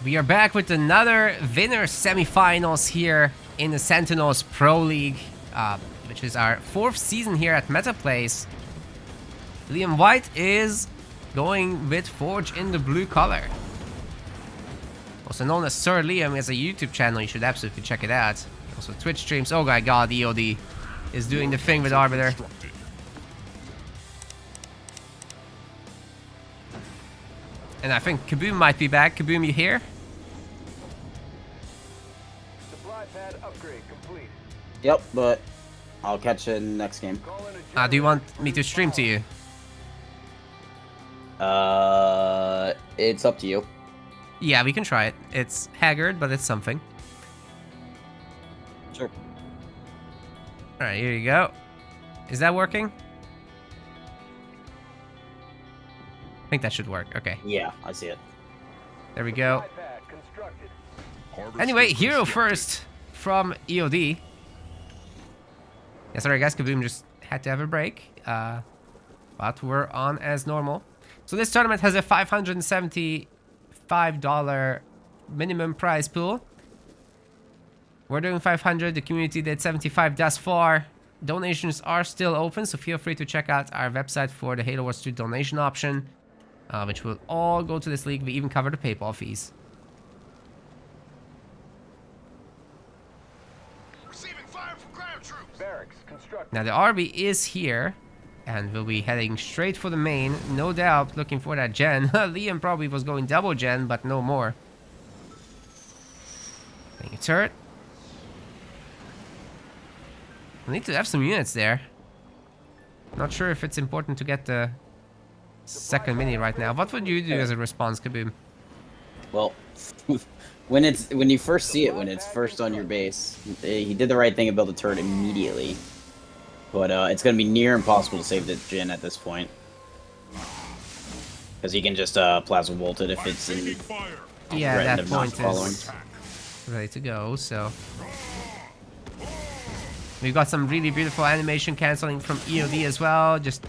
We are back with another winner semifinals here in the Sentinels Pro League, which is our 4th season here at MetaPlace. Liam White is going with Forge in the blue color. Also known as Sir Liam. He has a YouTube channel, you should absolutely check it out. Also Twitch streams. Oh my god, EOD is doing the thing with Arbiter. And I think Kaboom might be back. Kaboom, you here? Supply pad upgrade complete. Yep, but I'll catch you in the next game. Do you want me to stream to you? It's up to you. Yeah, we can try it. It's haggard, but it's something. Sure. Alright, here you go. Is that working? I think that should work. Okay. Yeah, I see it. There we go. Anyway, hero first from EOD. Yeah, sorry guys, Kaboom just had to have a break. But we're on as normal. So this tournament has a $575 minimum prize pool. We're doing 500. The community did 75 thus far. Donations are still open, so feel free to check out our website for the Halo Wars 2 donation option, which will all go to this league. We even cover the PayPal fees. Receiving fire from ground troops. Barracks constructed. Now the RB is here, and we'll be heading straight for the main, no doubt, looking for that gen. Liam probably was going double gen, but no more. Getting a turret. We need to have some units there. Not sure if it's important to get the second mini right now. What would you do as a response, Kaboom? Well, when you first see it, when it's first on your base, he did the right thing and built a turret immediately. But it's going to be near impossible to save the gen at this point. Because he can just plasma bolt it if it's in Yeah, threat that of not point following. is ready to go, so... We've got some really beautiful animation canceling from EOD as well, just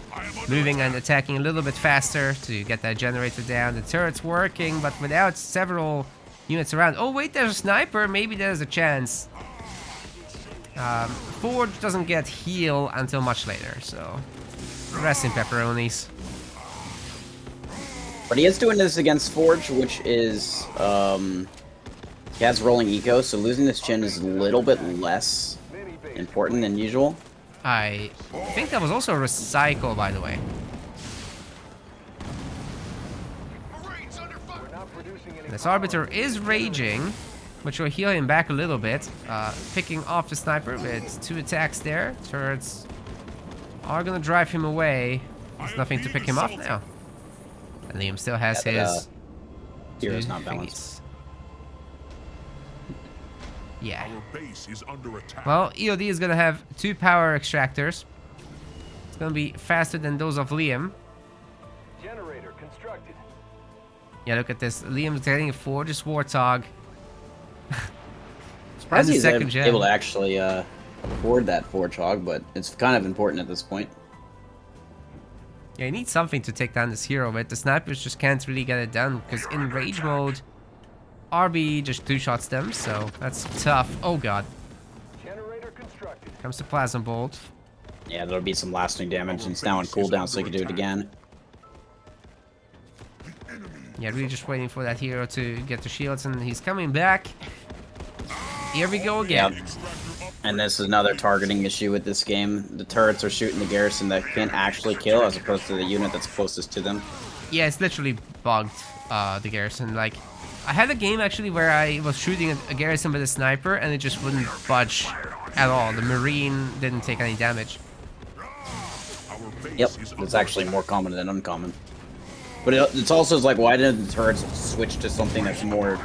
moving and attacking a little bit faster to get that generator down. The turret's working, but without several units around. Oh wait, there's a sniper, maybe there's a chance. Forge doesn't get heal until much later, so rest in pepperonis. But he is doing this against Forge, which is, he has rolling eco, so losing this gen is a little bit less important than usual. I think that was also a recycle, by the way. This Arbiter is raging, which will heal him back a little bit. Picking off the sniper with 2 attacks there. Turrets are gonna drive him away. There's nothing to pick him off now. And Liam still has his... Hero's not balanced. Yeah. Our base is under attack. Well, EOD is gonna have 2 power extractors. It's gonna be faster than those of Liam. Generator constructed. Yeah, look at this. Liam's getting a Forge's Warthog. Surprised he's second gen. able to actually afford that Forge Hog, but it's kind of important at this point. Yeah, you need something to take down this hero, but the snipers just can't really get it done because in rage mode, RB just 2-shots them, so that's tough. Oh god. Generator constructed. Comes the Plasma Bolt. Yeah, there'll be some lasting damage, and it's now on cooldown, so you can do it again. Yeah, really just waiting for that hero to get the shields, and he's coming back. Here we go again. Yep. And this is another targeting issue with this game. The turrets are shooting the garrison that can't actually kill, as opposed to the unit that's closest to them. Yeah, it's literally bugged, the garrison. Like, I had a game actually where I was shooting a garrison with a sniper, and it just wouldn't budge at all. The Marine didn't take any damage. Yep, it's actually more common than uncommon. But it's also like, why didn't the turrets switch to something that's more,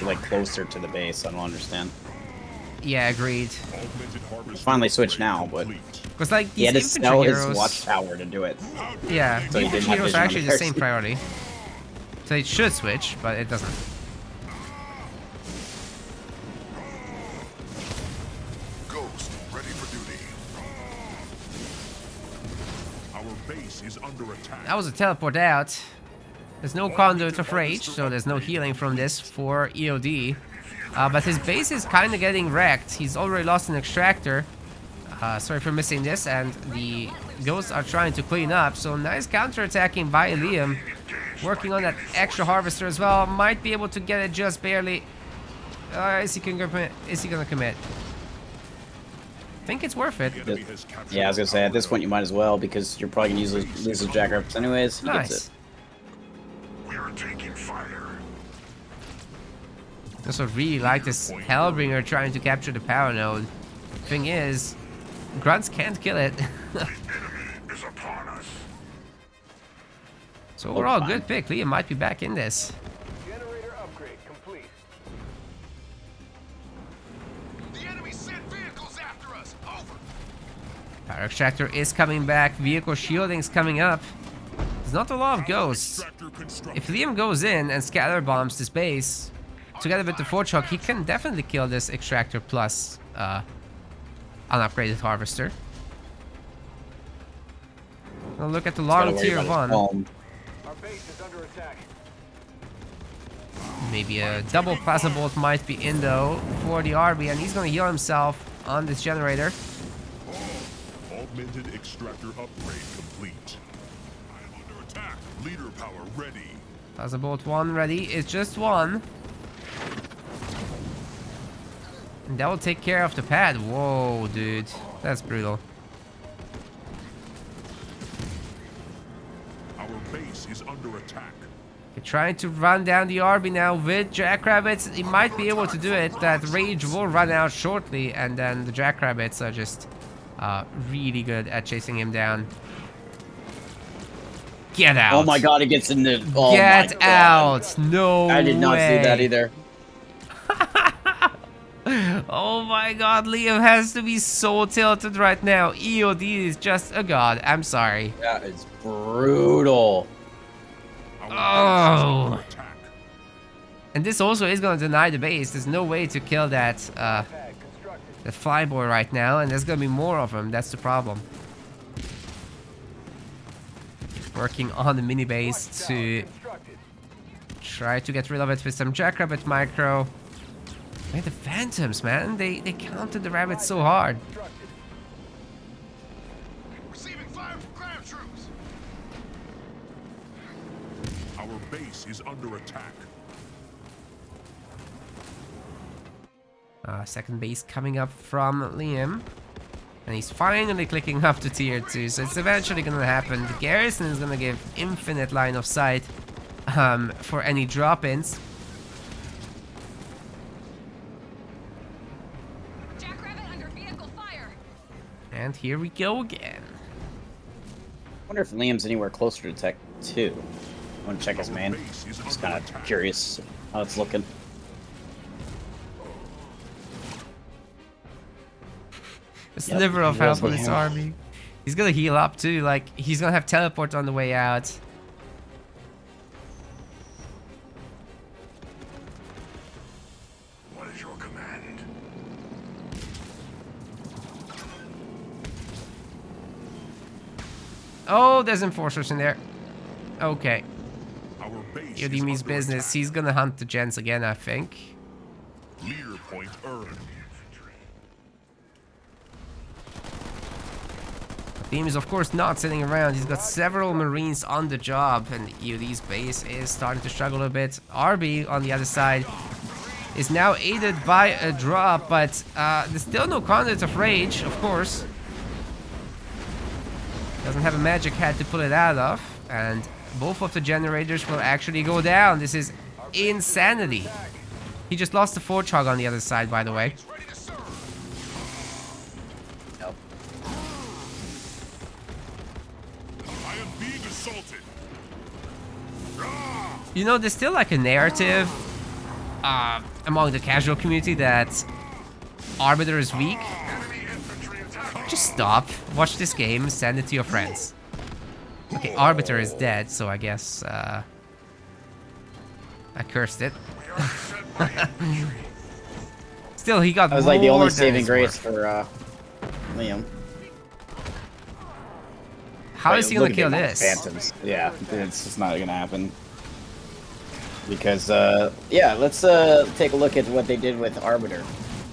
like, closer to the base? I don't understand. Yeah, agreed. Finally switched now, but Because like he these had to infantry sell heroes, his watchtower to do it. Yeah, So the he didn't infantry have heroes vision are on actually the the same garrison. priority. So it should switch, but it doesn't. Ghost ready for duty. Our base is under attack. That was a teleport out. There's no conduit of rage, so there's no healing from this for EOD. But his base is kind of getting wrecked. He's already lost an extractor. Sorry for missing this, and the ghosts are trying to clean up. So nice counter-attacking by Liam. Working on that extra harvester as well. Might be able to get it just barely. Is he gonna commit? I think it's worth it. Yeah, I was gonna say at this point you might as well because you're probably gonna lose those jackrabbits anyways. He gets Nice. it. We are taking fire. I also really like this Hellbringer trying to capture the power node. Thing is, grunts can't kill it. Enemy is upon us. So overall, good pick. Liam might be back in this. Generator upgrade complete. The enemy sent vehicles after us. Over. Power extractor is coming back. Vehicle shielding's coming up. There's not a lot of ghosts. Extractor constructed. If Liam goes in and scatter bombs this base, together with the Forge he can definitely kill this extractor plus unupgraded harvester. Now look at the long tier 1. Our base is under attack. Maybe a double plasma bolt might be in though for the RB, and he's gonna heal himself on this generator. Augmented extractor upgrade complete. I am under attack. Leader power ready. Plasma bolt 1 ready. It's just 1. And that will take care of the pad. Whoa, dude. That's brutal. Our base is under attack. They're trying to run down the RB now with Jackrabbits. He might be able to do it. That rage will run out shortly, and then the Jackrabbits are just really good at chasing him down. Get out. Oh my god, it gets in the. Oh Get my god. out. No I did not way. see that either. Oh my god, Liam has to be so tilted right now. EOD is just a god. I'm sorry. That is brutal. Oh. Attack. And this also is going to deny the base. There's no way to kill that Pad constructed. the flyboy right now, and there's going to be more of them. That's the problem. Working on the mini base to Constructed. try to get rid of it with some Jackrabbit micro. Man, the Phantoms, man, they counted the rabbits so hard. Constructed. Receiving fire from ground troops. Our base is under attack. Second base coming up from Liam. And he's finally clicking up to tier 2, so it's eventually gonna happen. The garrison is gonna give infinite line of sight for any drop-ins. Jackrabbit under vehicle fire. And here we go again. I wonder if Liam's anywhere closer to Tech 2. I want to check his main. Just kind of curious how it's looking. A Yep, sliver of he health does on look this here. army. He's gonna heal up too, like, he's gonna have teleport on the way out. What is your command? Oh, there's enforcers in there. Okay. Our base EOD is means under business. attack. He's gonna hunt the gens again, I think. Leader point earned. Team is of course not sitting around. He's got several Marines on the job, and EOD's base is starting to struggle a bit. RB on the other side is now aided by a drop, but there's still no conduit of rage, of course. Doesn't have a magic hat to pull it out of, and both of the generators will actually go down. This is insanity. He just lost the Forge Hog on the other side, by the way. Ready to serve. Yep. I am being assaulted. You know, there's still like a narrative among the casual community that Arbiter is weak. Enemy infantry attack. Just stop, watch this game, send it to your friends. Okay, Arbiter is dead, so I guess I cursed it. Still, he got That was like the more only than saving his grace worth. for Liam. How is he gonna Look at kill the this? Phantoms. Yeah, it's just not gonna happen. Because, yeah, let's take a look at what they did with Arbiter.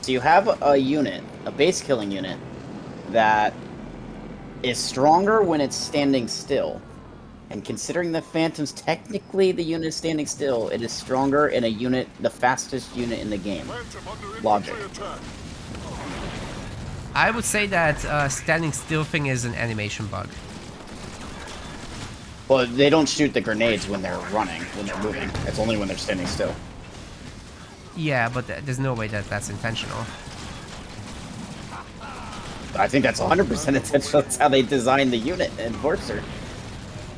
So you have a unit, a base killing unit, that is stronger when it's standing still. And considering the Phantom's technically the unit standing still, it is stronger in a unit, the fastest unit in the game. Logic. I would say that standing still thing is an animation bug. Well, they don't shoot the grenades when they're running, when they're moving. It's only when they're standing still. Yeah, but there's no way that that's intentional. I think that's 100% intentional. That's how they designed the unit, Enforcer.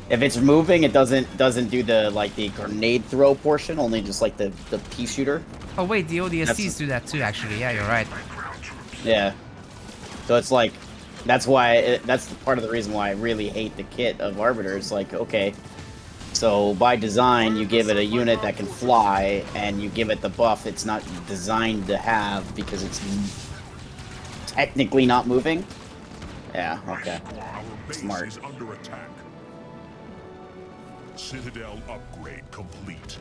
If it's moving, it doesn't do the grenade throw portion, only just like the pea shooter. Oh wait, the ODSTs do that too. Actually, yeah, you're right. Yeah. So it's like, that's why that's part of the reason why I really hate the kit of Arbiter. It's like, okay, so by design you give it a unit that can fly, and you give it the buff it's not designed to have because it's technically not moving. Yeah. Okay. Our base Smart. is under attack. Citadel upgrade complete.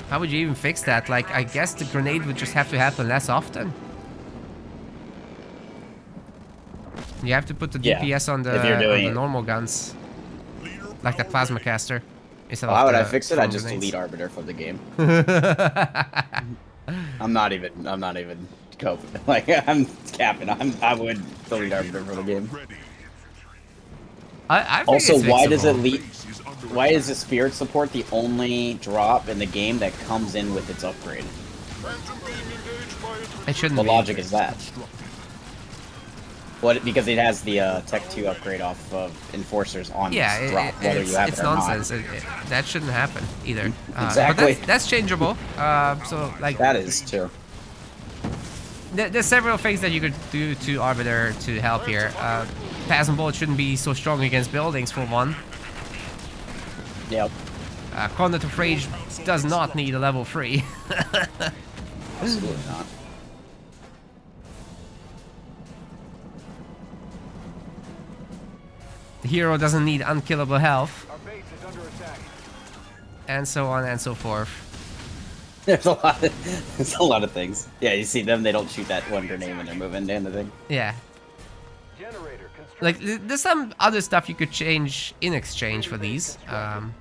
How would you even fix that? Like, I guess the grenade would just have to happen less often. You have to put the Yeah, DPS on if you're doing the it. normal guns, like the plasma caster. Instead Well, how of would I the fix it? I foam just grenades. delete Arbiter from the game. I'm not even coping. Like, I'm capping. I would delete Arbiter from the game. Ready. I think Also, it's why does it fixable. lead? Why is the Spirit Support the only drop in the game that comes in with its upgrade? Phantom being engaged by infantry. It shouldn't What be. logic is that? What? Because it has the Tech 2 upgrade off of Enforcers on Yeah, its drop, whether you have it's it or nonsense. not. That shouldn't happen either. Exactly. But that's changeable. So like That is too. there's several things that you could do to Arbiter to help here. Plasma Bolt shouldn't be so strong against buildings for one. Yep. Conduit of Rage does not need a level 3. Absolutely not. The hero doesn't need unkillable health. Our base is under attack. And so on and so forth. There's a lot of things. Yeah, you see them, they don't shoot that one grenade when they're moving, and the thing. Yeah. Generator constructed. Like, there's some other stuff you could change in exchange for these. Elite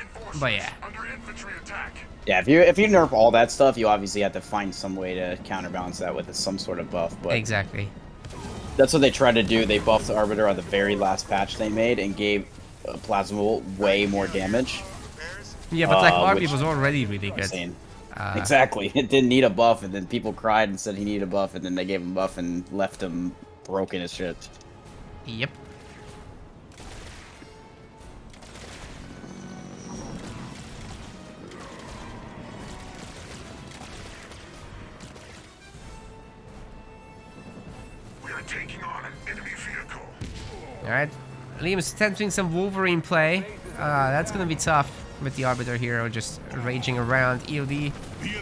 enforcers But yeah. under infantry attack. Yeah, if you nerf all that stuff, you obviously have to find some way to counterbalance that with some sort of buff. But Exactly. that's what they tried to do. They buffed the Arbiter on the very last patch they made and gave Plasma Bolt way more damage. Yeah, but like Arby which- was already really good. Insane. Uh, Exactly. It didn't need a buff, and then people cried and said he needed a buff, and then they gave him a buff and left him broken as shit. Yep. We are taking on an enemy vehicle. Alright. Liam's attempting some Wolverine play. That's gonna be tough with the Arbiter hero just raging around. EOD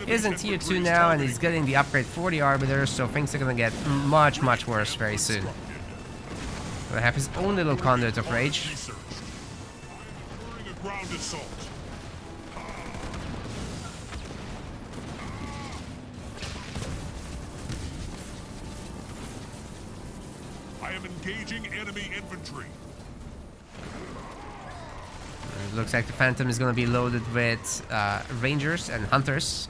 is in tier 2 now, and he's getting the upgrade for the Arbiter, so things are gonna get much, much worse very soon. Gonna have his own little conduit of rage. Research. During a ground assault. I am engaging enemy infantry. It looks like the Phantom is gonna be loaded with Rangers and Hunters.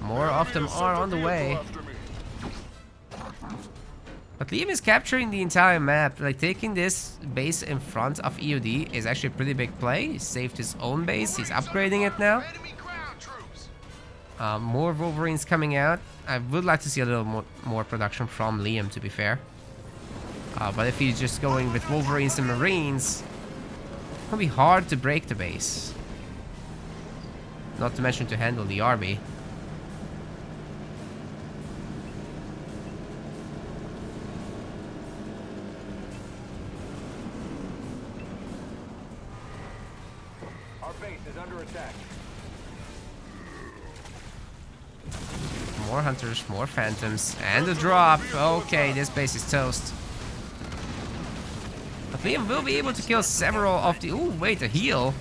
More of them are on the way. But Liam is capturing the entire map. Like, taking this base in front of EOD is actually a pretty big play. He saved his own base. He's upgrading it now. Enemy ground troops. More Wolverines coming out. I would like to see a little more production from Liam, to be fair. But if he's just going with Wolverines and Marines, it's gonna be hard to break the base. Not to mention to handle the RB. Our base is under attack. More Hunters, more Phantoms, and a drop. Okay, this base is toast. But Liam will be able to kill several of the... Ooh, wait, a heal.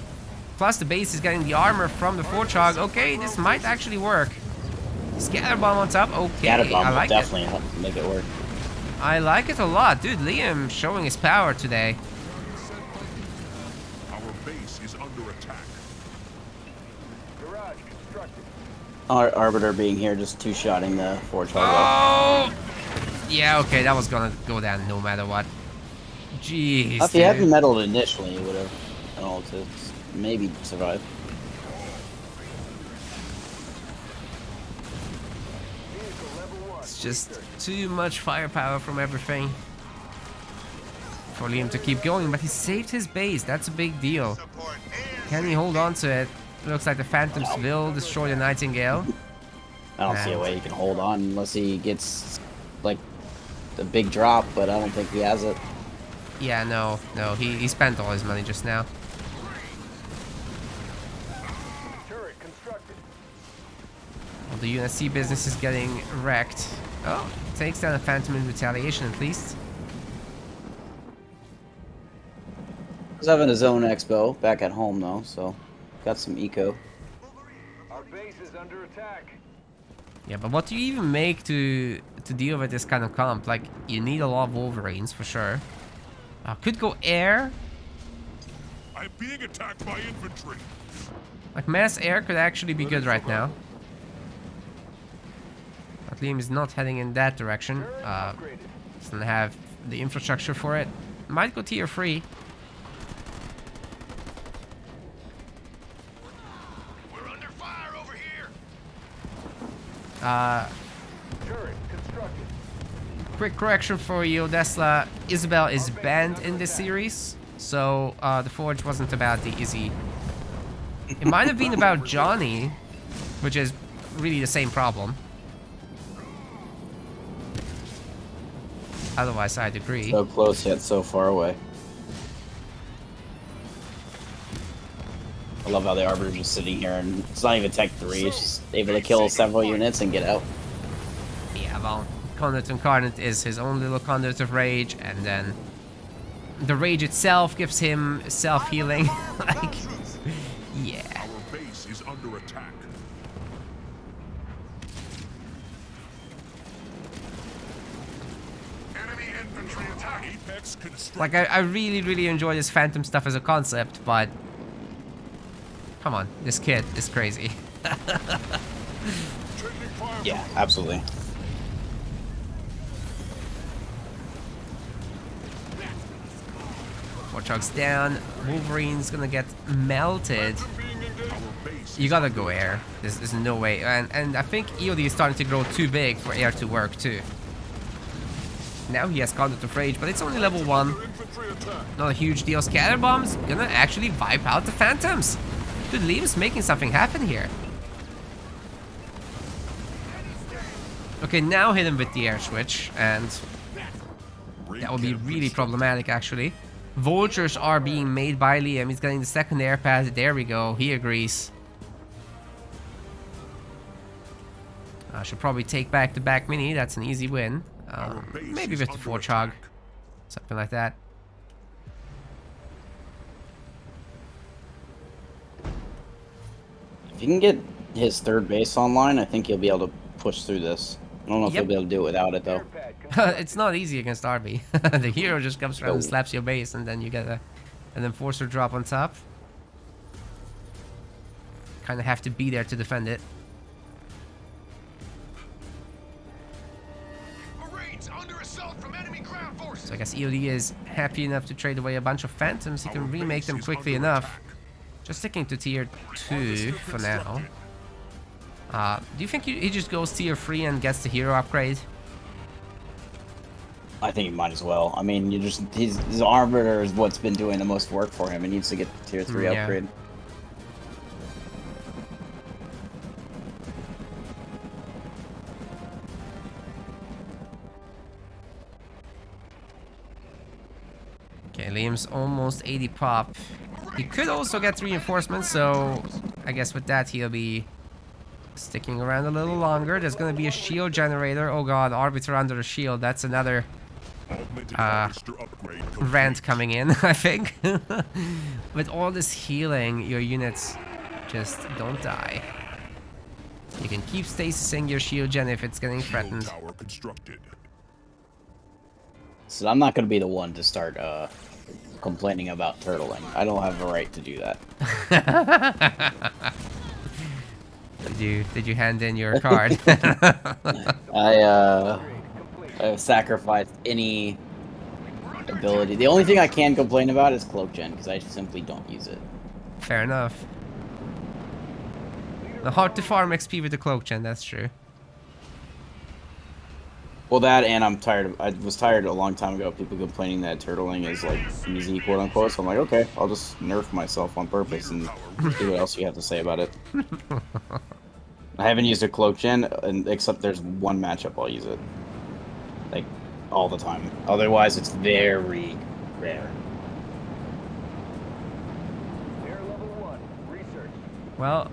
Plus the base is getting the armor from the Forchog. Okay, this might actually work. Scatter bomb on top. Okay, Scatter bomb I will like definitely it. help make it work. I like it a lot. Dude, Liam showing his power today. Our base is under attack. Garage constructed. Our Arbiter being here, just two-shotting the Forge hardware. Oh! Yeah, okay, that was gonna go down no matter what. Jeez, If you hadn't dude. meddled initially, you would have been able to maybe survive. It's just too much firepower from everything for Liam to keep going, but he saved his base. That's a big deal. Can he hold on to it? Looks like the Phantoms will destroy the Nightingale. I don't see a way he can hold on unless he gets, like, the big drop, but I don't think he has it. Yeah, no, he spent all his money just now. Turret constructed. Well, the UNSC business is getting wrecked. Oh, takes down a Phantom in retaliation at least. He's having his own expo back at home, though, so got some eco. Our base is under attack. Yeah, but what do you even make to deal with this kind of comp? Like, you need a lot of Wolverines for sure. Could go air. I'm being attacked by infantry. Like, mass air could actually be good right now. But Liam is not heading in that direction. Doesn't have the infrastructure for it. Might go tier 3. We're under fire over here. Turret constructed. Quick correction for you, Tesla. Isabel is banned in this series, so the Forge wasn't about the Izzy. It might have been about Johnny, which is really the same problem. Otherwise, I'd agree. So close yet so far away. I love how the Arbiter's just sitting here and it's not even Tech 3, it's just able to kill several units and get out. Yeah, well, Conduit Incarnate is his own little conduit of rage, and then the rage itself gives him self-healing. Like, yeah. Our base is under attack. Enemy infantry attack. Apex constructed. Like, I really, really enjoy this Phantom stuff as a concept, but... Come on, this kid is crazy. Taking fire. Yeah, absolutely. Warthog's down. Wolverine's gonna get melted. Being engaged. Our base You is gotta under go attack. air. There's no way. And I think EOD is starting to grow too big for air to work too. Now he has Conduit of Rage, but it's only level 1. Infantry attack. Not a huge deal. Scatter bombs gonna actually wipe out the Phantoms. Dude, Liam's making something happen here. Okay, now hit him with the air switch, and that would be really problematic actually. Vultures are being made by Liam. He's getting the second air pad. There we go. He agrees. I should probably take back the back mini. That's an easy win. Our base Maybe is with the under Forchog. attack. Something like that. If you can get his third base online, I think he'll be able to push through this. I don't know if Yep. he'll be able to do it without it, though. It's not easy against Arby. The hero just comes around and slaps your base, and then you get an enforcer drop on top. Kind of have to be there to defend it. Marines under assault from enemy ground forces. So I guess EOD is happy enough to trade away a bunch of Phantoms. He Our can remake base them is quickly under enough. attack. Just sticking to tier 2 for now. Do you think he just goes tier 3 and gets the hero upgrade? I think he might as well. I mean, his Arbiter is what's been doing the most work for him. He needs to get the tier 3 Yeah. upgrade. Okay, Liam's almost 80 pop. He could also get reinforcements, so I guess with that he'll be sticking around a little longer. There's gonna be a shield generator. Oh god, Arbiter under the shield. That's another Augmented harvester upgrade complete. rant coming in, I think. With all this healing, your units just don't die. You can keep stasising your shield gen if it's getting Shield threatened. tower constructed. So I'm not gonna be the one to start complaining about turtling. I don't have a right to do that. Did you hand in your card? I've sacrificed any ability. The only thing I can complain about is cloak gen because I simply don't use it. Fair enough. Hard to farm XP with the cloak gen, that's true. Well, that and I'm tired. I was tired a long time ago of people complaining that turtling is like easy, quote unquote. So I'm like, okay, I'll just nerf myself on purpose and see what else you have to say about it. I haven't used a cloak gen, except there's one matchup I'll use it, like all the time. Otherwise, it's very rare. Air level 1. Research. Well,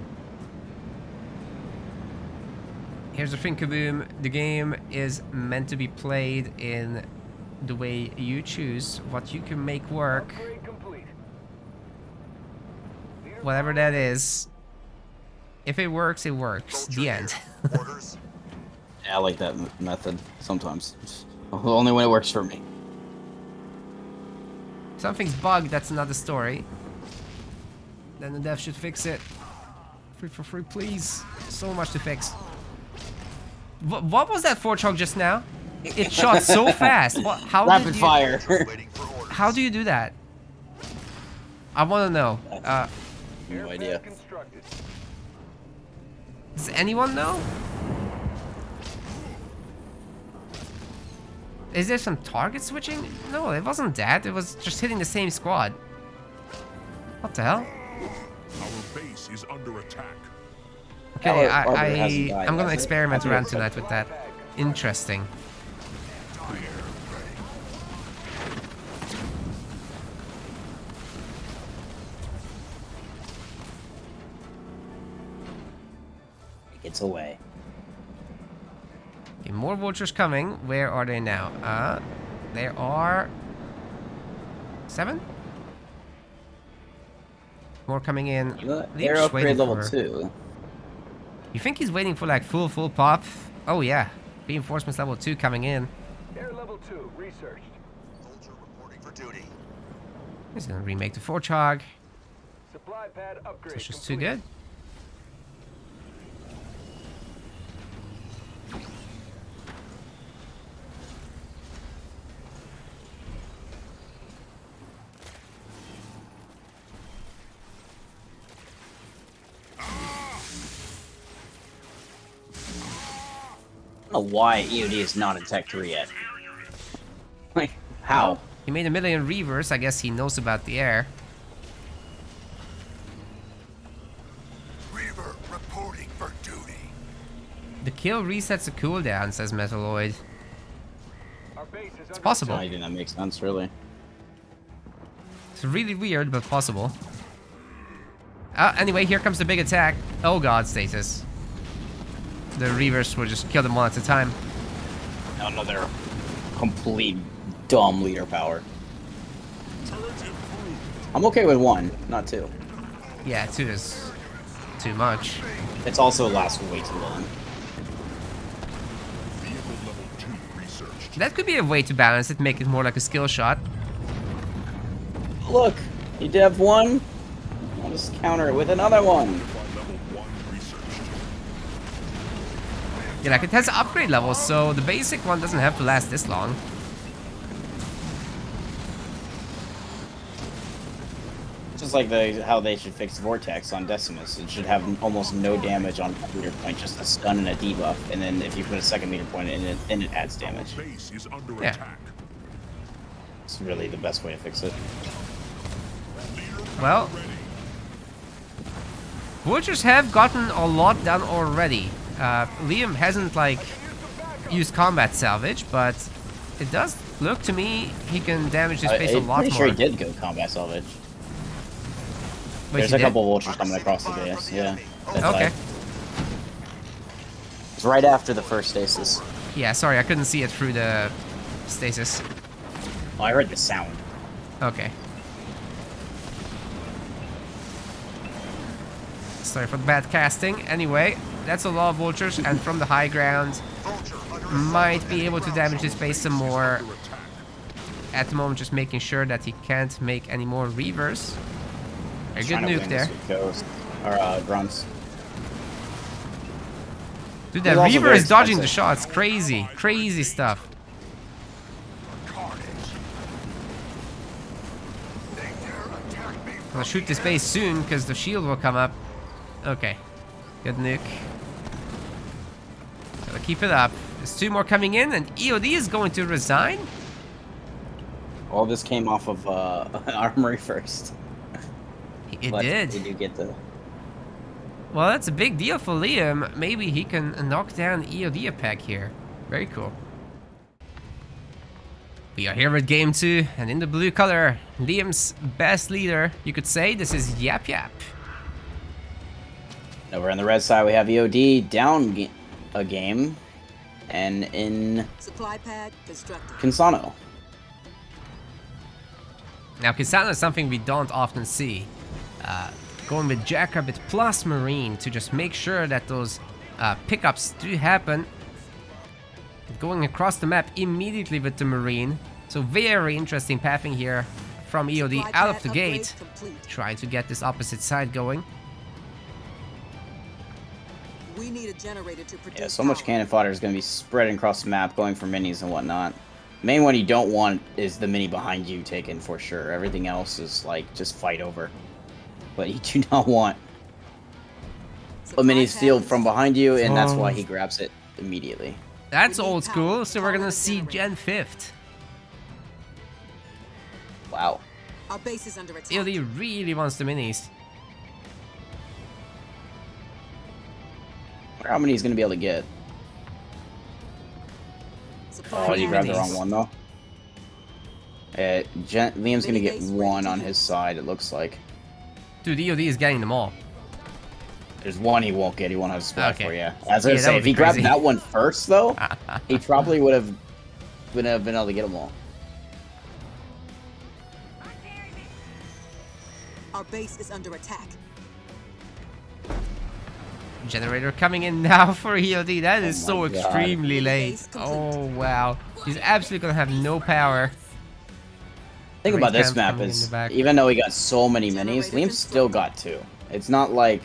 here's the thing, Kaboom. The game is meant to be played in the way you choose, what you can make work, Upgrade complete. whatever that is. If it works, it works. The end. Orders. Yeah, I like that method sometimes. Only when it works for me. Something's bugged, that's another story. Then the dev should fix it. Free for free, please. So much to fix. What was that Forge just now? It shot so fast. How Rapid did you, fire. Waiting for orders. How do you do that? I want to know. No idea. Constructed. Does anyone know? Is there some target switching? No, it wasn't that. It was just hitting the same squad. What the hell? Our base is under attack. Okay, Arbor hasn't died, I'm gonna has it? experiment I think around it's- tonight with that. Interesting. It's away. Okay, more vultures coming. Where are they now? There are 7? More coming in. They're Leaf's upgrade waiting level for- 2. You think he's waiting for like full pop? Oh yeah, reinforcements level 2 coming in. Air level 2. Researched. Soldier reporting for duty. He's gonna remake the Forchog. Supply pad upgrade. It's just too complete. good. I don't know why EOD is not in Tech 3 yet. Like, how? He made 1,000,000 reavers. I guess he knows about the air. Reaver reporting for duty. The kill resets the cooldown, says Metalloid. Our base is It's under possible. I think that makes sense, really. It's really weird, but possible. Anyway, here comes the big attack. Oh god, stasis. The reavers will just kill them one at a time. Another complete dumb leader power. Turret improved. I'm okay with 1, not 2. Yeah, 2 is too much. It's also lasts way too long. Vehicle level 2 researched. That could be a way to balance it, make it more like a skill shot. Look, you did have 1. I'll just counter it with another one. Level 1 researched. Yeah, like it has upgrade levels, so the basic one doesn't have to last this long. Just like how they should fix Vortex on Decimus. It should have almost no damage on a meter point, just a stun and a debuff. And then if you put a second meter point in it, then it adds damage. Base is under Yeah. attack. It's really the best way to fix it. Well, vultures have gotten a lot done already. Liam hasn't like used combat salvage, but it does look to me he can damage this base a I'm lot pretty more. sure he did go combat salvage. Wait, There's he a did? couple vultures coming across the base, yeah. that Okay. died. It's right after the first stasis. Yeah, sorry, I couldn't see it through the stasis. Oh, I heard the sound. Okay. Sorry for the bad casting. Anyway, that's a lot of vultures, and from the high ground, might be able to damage this base some more. At the moment, just making sure that he can't make any more reavers. A good nuke there. Or grunts. Dude, that reaver is dodging the shots. Crazy, crazy stuff. I'll shoot this base soon because the shield will come up. Okay, good nuke. Gotta keep it up. There's 2 more coming in, and EOD is going to resign. All this came off of Armory first. It did. Did you get the... Well, that's a big deal for Liam. Maybe he can knock down EOD a pack here. Very cool. We are here with game 2, and in the blue color, Liam's best leader, you could say. This is Yap Yap. Over on the red side, we have EOD down a game, and in supply pad constructed. Kinsano. Now, Kinsano is something we don't often see. Going with Jackrabbit plus Marine to just make sure that those pickups do happen. Going across the map immediately with the Marine. So very interesting pathing here from EOD out of the gate. Trying to get this opposite side going. We need a generator to produce. Yeah, so much cannon fodder is going to be spreading across the map, going for minis and whatnot. Main one you don't want is the mini behind you taken for sure. Everything else is like just fight over. But you do not want a mini steal from behind you, and that's why he grabs it immediately. That's old school, so we're gonna see Gen 5th. Wow. Our base is under attack. EOD really wants the minis. I wonder how many he's going to be able to get. Oh, you grabbed the wrong one, though. Liam's going to get 1 on his side, it looks like. Dude, EOD is getting them all. There's 1 he won't get. He won't have a spot for you. As I Yeah, was saying, if he grabbed that one first, though, he probably would have been able to get them all. Our base is under attack. Generator coming in now for EOD. That is so God. extremely late. Oh, wow. He's absolutely going to have no power. The thing about this map is, even though he got so many minis, Liam still got 2. It's not like...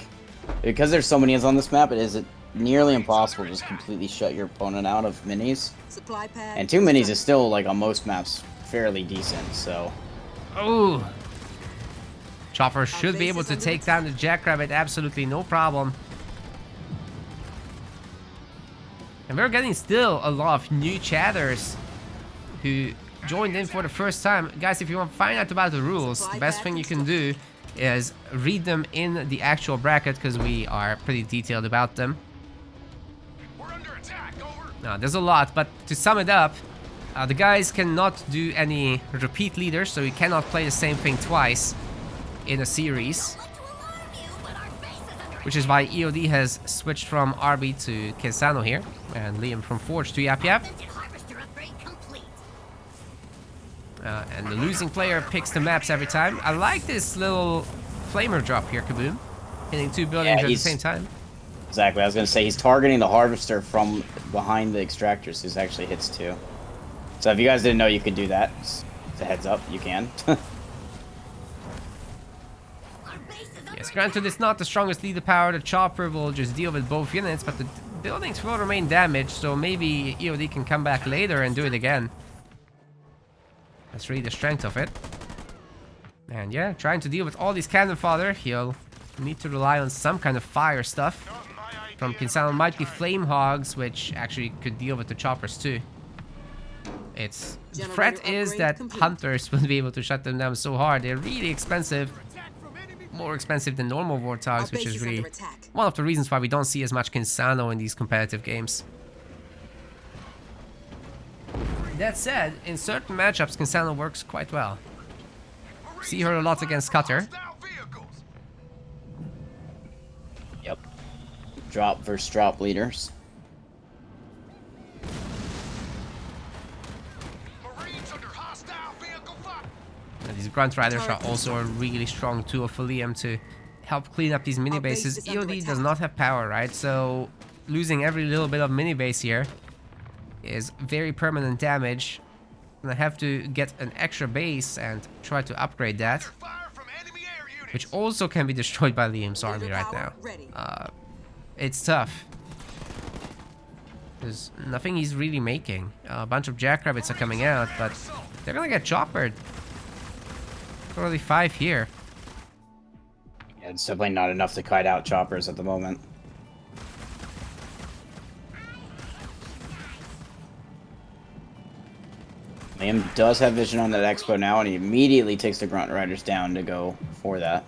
Because there's so many on this map, it is nearly impossible to just completely shut your opponent out of minis. Supply pad. And 2 minis is still, like, on most maps, fairly decent, so... Oh! Chopper should be able to take down the Jackrabbit, absolutely no problem. And we're getting still a lot of new chatters who joined in for the first time. Guys, if you want to find out about the rules, the best thing you can do is read them in the actual bracket, because we are pretty detailed about them. We're under attack, over. Now, there's a lot, but to sum it up, the guys cannot do any repeat leaders, so you cannot play the same thing twice in a series. Which is why EOD has switched from RB to Kinsano here, and Liam from Forge to Yap Yap. And the losing player picks the maps every time. I like this little flamer drop here, Kaboom. Hitting 2 buildings at the same time. Exactly, I was going to say, he's targeting the harvester from behind the extractors, who actually hits 2. So if you guys didn't know you could do that, it's a heads up, you can. Yes, granted, it's not the strongest leader power. The chopper will just deal with both units, but the buildings will remain damaged, so maybe EOD can come back later and do it again. That's really the strength of it. And yeah, trying to deal with all these cannon fodder, he'll need to rely on some kind of fire stuff. From Kinsano might be flame hogs, which actually could deal with the choppers too. It's the threat is that hunters will be able to shut them down so hard. They're really expensive. More expensive than normal warthogs, which is really one of the reasons why we don't see as much Kinsano in these competitive games. That said, in certain matchups, Kinsano works quite well. See her a lot against Cutter. Yep. Drop versus drop leaders. Marines under hostile Grunt Riders are also a really strong tool for Liam to help clean up these mini bases. base is under EOD does attack. not have power, right? So losing every little bit of mini base here is very permanent damage. Gonna have to get an extra base and try to upgrade that, Fire from enemy air units. which also can be destroyed by Liam's army Leader right power now. ready. It's tough. There's nothing he's really making. A bunch of jackrabbits are coming out, but they're gonna get choppered. Only 5 here. Yeah, it's definitely not enough to kite out choppers at the moment. Liam does have vision on that expo now, and he immediately takes the Grunt Riders down to go for that.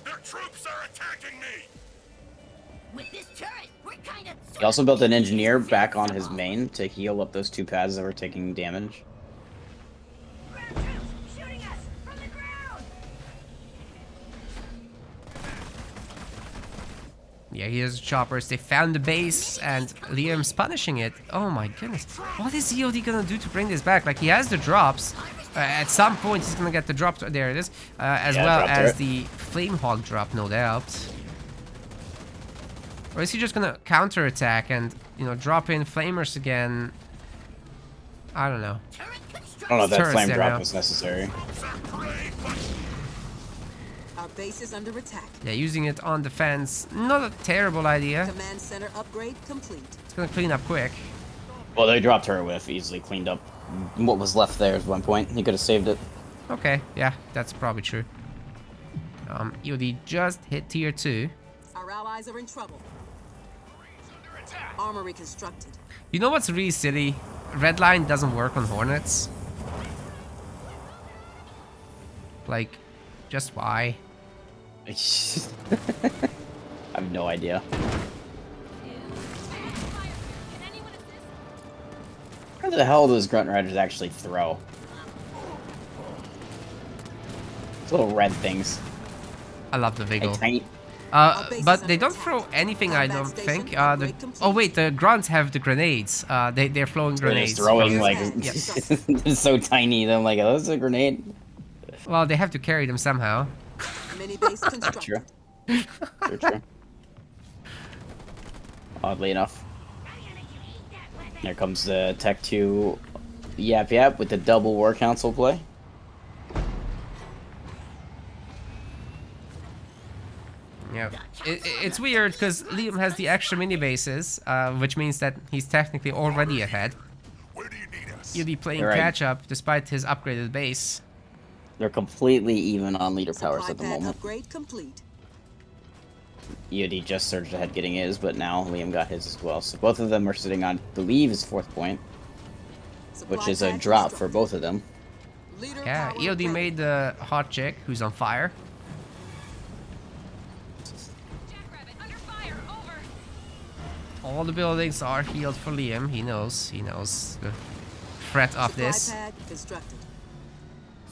Their troops are attacking me! With this turret, we're kind of. He also built an engineer back on his main to heal up those 2 pads that were taking damage. Ground troops shooting us from the ground. Yeah, here's choppers. They found the base, and Liam's punishing it. Oh my goodness. What is EOD gonna do to bring this back? Like, he has the drops. At some point, he's gonna get the drop. There it is. As Yeah, well drop as turret. the Flame Hawk drop, no doubt. Or is he just gonna counterattack and, you know, drop in Flamers again? I don't know. I don't know if that Turret's flame there drop now. was necessary. Our base is under attack. Yeah, using it on defense, not a terrible idea. Command center upgrade complete. It's gonna clean up quick. Well, they dropped her with easily cleaned up what was left there at one point. He could have saved it. Okay, yeah, that's probably true. EOD just hit tier 2. Our allies are in trouble. Under attack. Armory constructed. You know what's really silly? Redline doesn't work on Hornets. Like, just why? I have no idea. Can anyone assist? Where the hell does Grunt Riders actually throw? Those little red things. I love the Like Vigil. tiny. But they don't throw anything, I don't think. Oh wait, the Grunts have the grenades. They're throwing They're grenades. just throwing from- like Yes. they're so tiny. Then I'm like, oh, that's a grenade. Well, they have to carry them somehow. Mini base True. constructed. True. Oddly enough. Here comes the Tech 2 Yap with the double War Council play. Yeah, it's weird because Liam has the extra mini bases, which means that he's technically already ahead. Where do you need us? He'll be playing You're right. catch up despite his upgraded base. They're completely even on leader powers Supply at the pad moment. upgrade complete. EOD just surged ahead getting his, but now Liam got his as well. So both of them are sitting on, I believe, his 4th point, which Supply is a pad drop for constructed. both of them. Leader Yeah, power EOD ready. made the hot chick who's on fire. Jackrabbit under fire. Over. All the buildings are healed for Liam. He knows the threat of Supply this. pad constructed.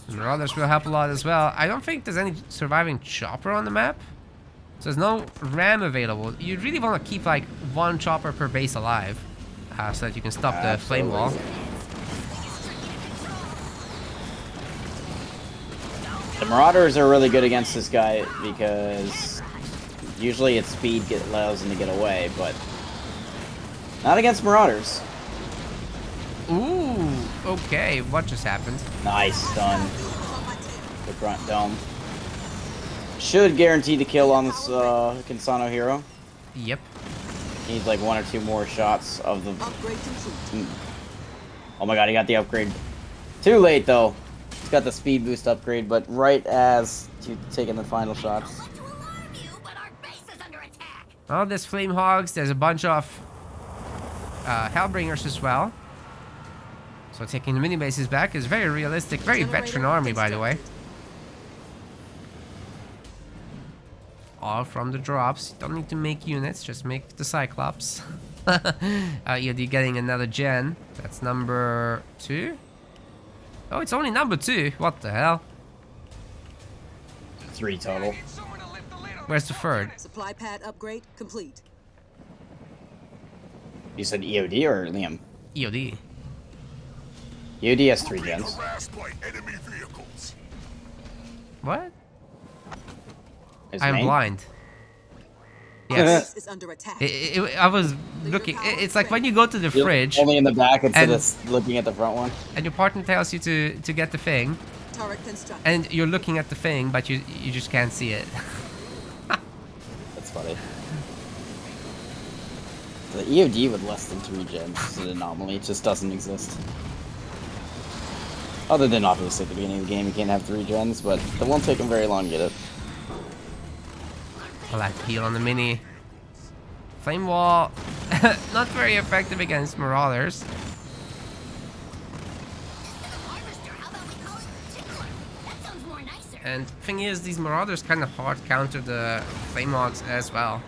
Marauders will help a lot as well. I don't think there's any surviving chopper on the map. So there's no ram available. You really want to keep like 1 chopper per base alive, so that you can stop the flame wall. The Marauders are really good against this guy because usually its speed allows him to get away, but not against Marauders. Ooh, okay. What just happened? Nice stun. The Grunt Dome. Should guarantee the kill on this Kinsano hero. Yep. Needs like 1 or 2 more shots of the... Upgrade complete. Oh my god, he got the upgrade. Too late though. He's got the speed boost upgrade, but right as to taking the final shots. Want to alarm you, but our base is under attack. Oh, there's flame hogs. There's a bunch of Hellbringers as well. So taking the mini bases back is very realistic, very Generator veteran army, by the way. constructed. All from the drops. You don't need to make units, just make the Cyclops. EOD getting another gen. That's number 2. Oh, it's only number 2. What the hell? 3 total. Need someone to lift the lid on Where's the 3rd? Supply pad upgrade complete. You said EOD or Liam? EOD. EOD has 3 gens. Harassed by enemy vehicles. What? His I'm main? blind. Our Yes. base is under attack. I was looking. It's like when you go to the You're fridge only in the back instead and- of looking at the front one. and your partner tells you to get the thing, Turret constructed. and you're looking at the thing, but you just can't see it. That's funny. The EOD with less than 3 gens is an anomaly. It just doesn't exist. Other than obviously at the beginning of the game, you can't have 3 gens, but it won't take them very long to get it. I like to heal on the mini. Flame wall, not very effective against marauders. And thing is, these marauders kind of hard counter the flame hogs as well.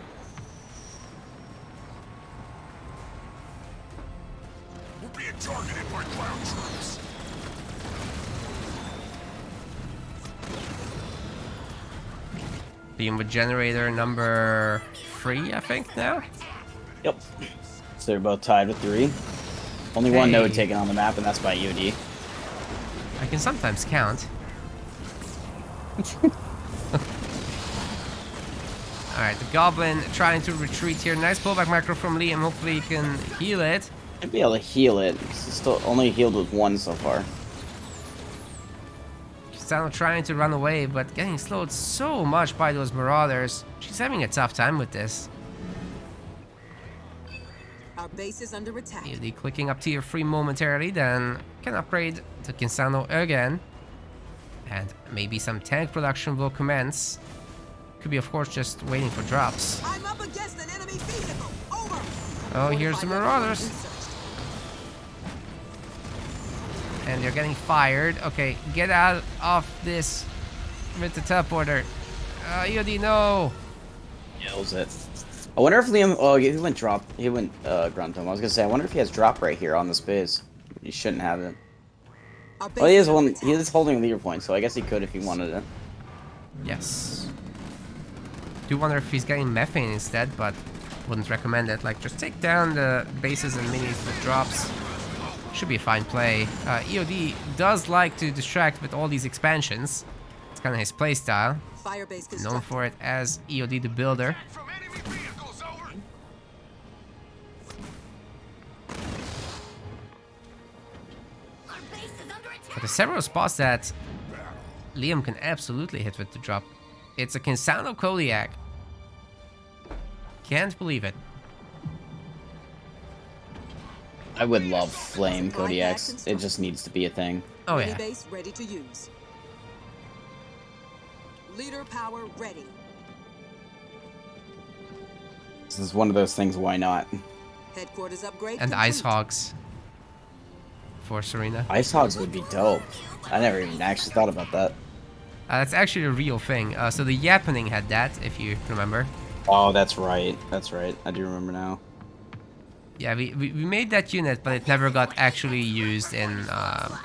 We're being targeted by ground troops. Being with generator number 3, I think now. Yep. So they're both tied with 3. Only one Hey. node taken on the map, and that's by EOD. I can sometimes count. Alright, the goblin trying to retreat here. Nice pullback macro from Liam. Hopefully he can heal it. Might be able to heal it. It's still only healed with 1 so far. She's now trying to run away, but getting slowed so much by those marauders. She's having a tough time with this. Our base is under attack. EOD clicking up tier 3 momentarily, then can upgrade to Kinsano again. And maybe some tank production will commence. Could be, of course, just waiting for drops. I'm up against an enemy vehicle. Over. Oh, here's the Fortified marauders. researched. And they're getting fired. Okay, get out of this with the teleporter. EOD, no! Kills it. I wonder if Liam... Oh, he went drop. He went ground tome. I was gonna say, I wonder if he has drop right here on this base. He shouldn't have it. Our base Well, he is under one. attack. He is holding leader point, so I guess he could if he wanted it. Yes. Do wonder if he's getting methane instead, but wouldn't recommend it. Like, just take down the bases and minis with drops. Should be a fine play. EOD does like to distract with all these expansions. It's kind of his playstyle. Fire base Known constructed. for it as EOD the Builder. From enemy vehicles, over. But there's several spots that Liam can absolutely hit with the drop. It's a Kinsano Kodiak. Can't believe it. I would love flame Kodiaks. It just needs to be a thing. Oh Mini yeah. base ready to use. Leader power ready. This is one of those things. Why not? Headquarters upgrade. And complete. Ice Hogs for Serena. Ice Hogs would be dope. I never even actually thought about that. That's actually a real thing. So the Yappening had that, if you remember. Oh, that's right. That's right. I do remember now. Yeah, we made that unit, but it never got actually used in the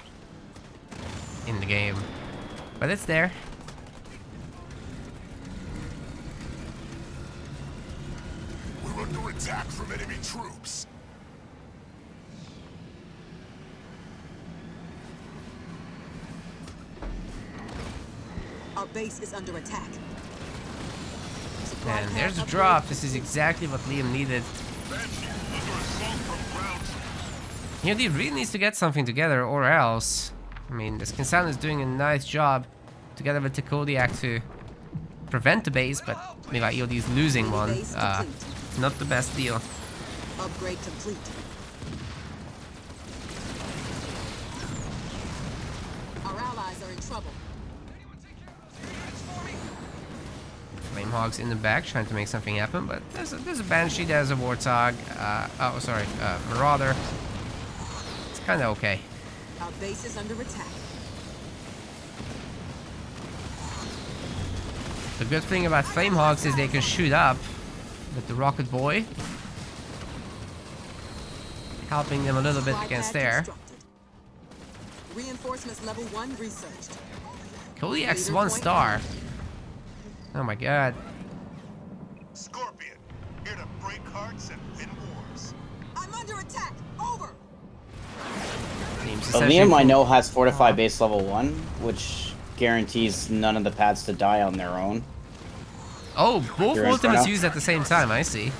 game. But it's there. We're under attack from enemy troops. Our base is under attack. Supply And pad there's a upgrade. drop. This is exactly what Liam needed. You know, he really needs to get something together, or else. I mean, this Kinsano is doing a nice job together with the Kodiak to prevent the base, but maybe EOD is losing one. Base complete. Not the best deal. Upgrade complete. Our allies are in trouble. Flame Hogs in the back trying to make something happen, but there's a Banshee, there's a Warthog, Marauder. It's kind of okay. Our base is under attack. The good thing about Flame Hogs is they can shoot up with the Rocket Boy, helping them a little bit Supply against pad there. constructed. Reinforcements level 1 researched. Kodiak's Leader 1 point star. Oh my god. Scorpion, here to break hearts and win wars. I'm under attack. Over. He beams. Liam, I know, has Oh. fortified base level 1, which guarantees none of the pads to die on their own. Oh, both You're in ultimates Inferno? used at the same time, I see.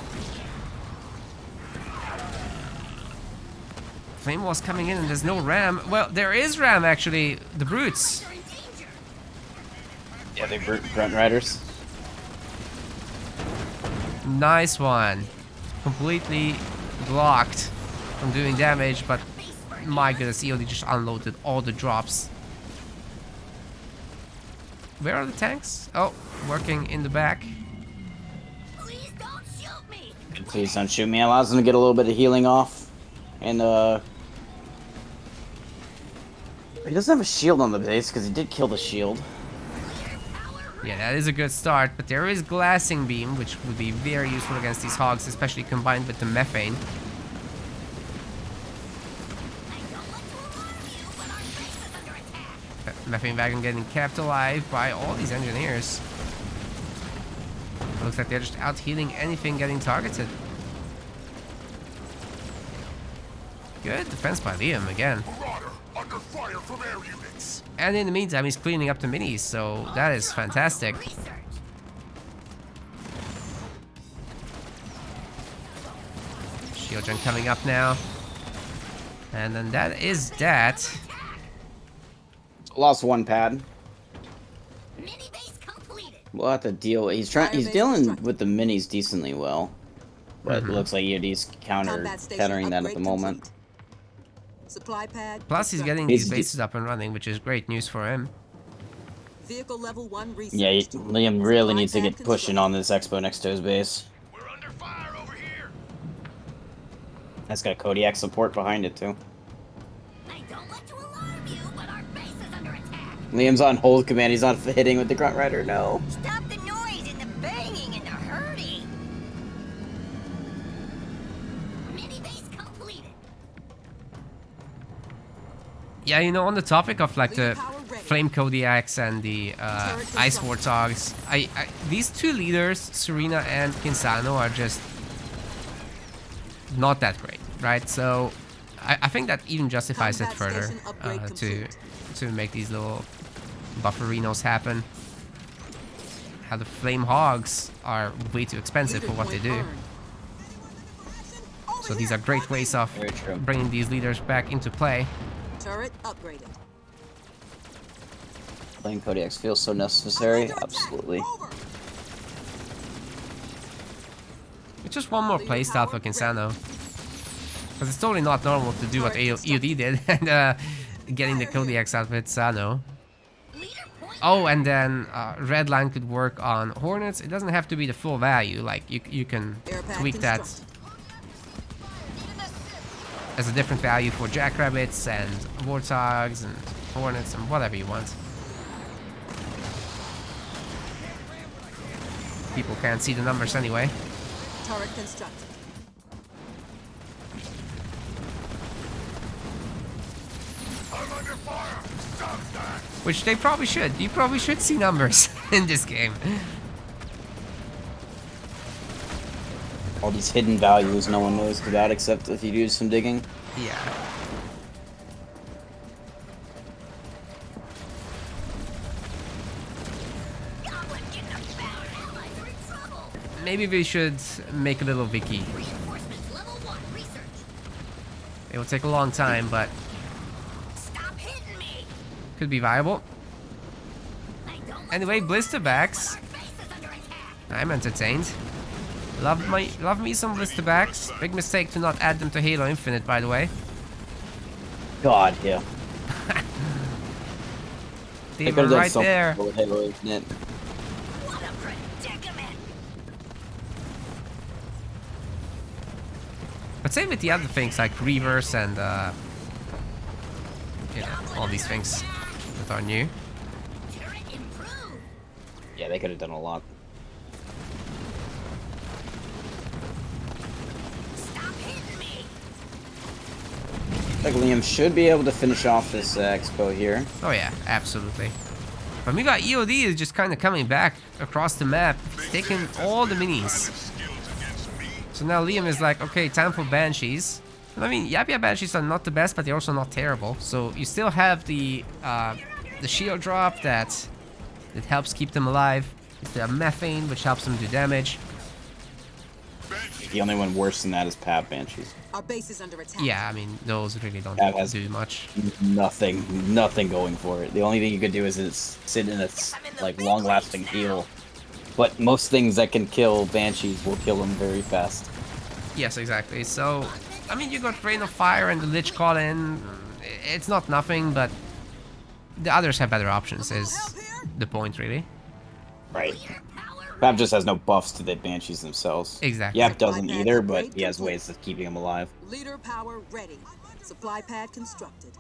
Flame Wall's coming in and there's no ram. Well, there is ram actually. The brutes. Yeah, they grunt riders. Nice one. Completely blocked from doing damage, but my goodness, EOD just unloaded all the drops. Where are the tanks? Oh, working in the back. Please don't shoot me. Please don't shoot me. Allows them to get a little bit of healing off. And, he doesn't have a shield on the base because he did kill the shield. Yeah, that is a good start, but there is glassing beam, which would be very useful against these hogs, especially combined with the methane. Methane wagon getting kept alive by all these engineers. Looks like they're just out healing anything getting targeted. Good defense by Liam again. Marauder under fire from air units. And in the meantime, he's cleaning up the minis, so that is fantastic. Shield gen coming up now. And then that is that. Lost 1 pad. Mini base completed. We'll have to deal. He's dealing with the minis decently well, but it looks like EOD's Combat station countering that at upgrade the moment. complete. Supply pad. Plus, he's getting He's these bases up and running, which is great news for him. Vehicle level 1 research. Yeah, Liam really needs to Supply get pad pushing on constructed. this expo next to his base. We're under fire over here. That's got Kodiak support behind it too. I don't want to alarm you, but our base is under attack. Liam's on hold command. He's not hitting with the grunt rider. No. Stop the noise and the banging and the hurting. Mini base completed. Yeah, you know, on the topic of like the Power ready. Flame Kodiaks and the Ice Warthogs, these two leaders, Serena and Kinsano, are just not that great, right? So I think that even justifies it Combat further station upgrade to complete. make these little bufferinos happen. How the Flame Hogs are way too expensive for what they do. So these are great ways of Very true. bringing these leaders back into play. Turret upgraded. Playing Kodiaks feels so necessary. Absolutely. It's just one more playstyle for Kinsano. Because it's totally not normal to do what EOD did and getting the Kodiaks out with Sano. Oh, and then Redline could work on Hornets. It doesn't have to be the full value. Like, you can tweak that as a different value for Jackrabbits and Warthogs and Hornets and whatever you want. People can't see the numbers anyway. Turret constructed. I'm under fire. Stop that. Which they probably should. You probably should see numbers in this game. All these hidden values no one knows about except if you do some digging. Yeah. Goblin getting a battle. Allies are in trouble. Maybe we should make a little wiki. Reinforcements level 1 research. It will take a long time, but Stop hitting me. could be viable. I don't want Anyway, blister backs. our base is under attack. I'm entertained. Love me some blister backs. Big mistake to not add them to Halo Infinite, by the way. God, yeah. They They were could've done right something there. with Halo Infinite. What a predicament. But same with the other things like Reverse and you know, all these things that are new. Turret improved. Yeah, they could have done a lot. Stop hitting me. Like Liam should be able to finish off this expo here. Oh yeah, absolutely. But we got EOD is just kind of coming back across the map, taking all the minis. Skills against me. So now Liam is like, okay, time for Banshees. I mean, Yap Yap Banshees are not the best, but they're also not terrible. So you still have the shield drop that helps keep them alive. It's the methane, which helps them do damage. The only one worse than that is Pav Banshees. Our base is under attack. Yeah, I mean, those really don't Pav has do much. nothing going for it. The only thing you could do is sit in a like long-lasting heal. But most things that can kill Banshees will kill them very fast. Yes, exactly. So, I mean, you got Rain of Fire and the Lich call in. It's not nothing, but the others have better options, is the point, really. Right. Pav just has no buffs to the Banshees themselves. Exactly. Yap doesn't either, but he has ways of keeping them alive. Leader power ready. Supply pad constructed.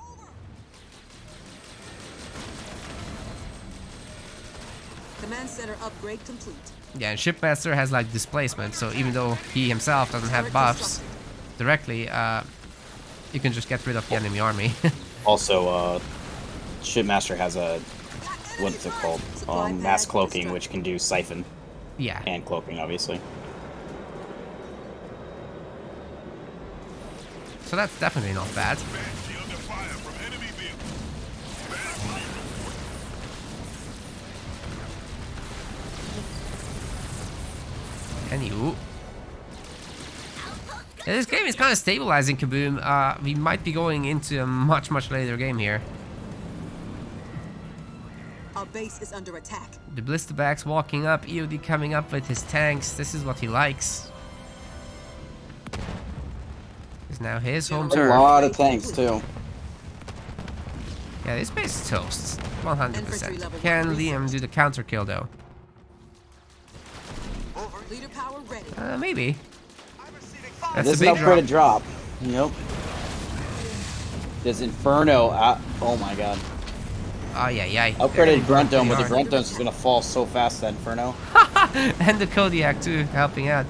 Command center upgrade complete. Yeah, and Shipmaster has like displacement, so even though he himself doesn't have buffs directly, you can just get rid of the enemy army. Also, Shipmaster has a, what's it called? Mass cloaking, which can do siphon Yeah. and cloaking, obviously. So that's definitely not bad. Banshee under fire from enemy vehicles. Anywho. Yeah, this game is kind of stabilizing, Kaboom. We might be going into a much later game here. Our base is under attack. The Blisterback's walking up, EOD coming up with his tanks. This is what he likes. It's now his home A turf. lot of tanks, too. Yeah, this base is toast. 100%. level Can one Liam do the counter kill though? Leader power ready. Maybe. That's This a is big an drop. upgraded drop. Nope. This Inferno, oh my god. Oh, yeah. Upgraded Grunt Dome, but the Grunt Dome is gonna fall so fast, that Inferno. And the Kodiak too, helping out.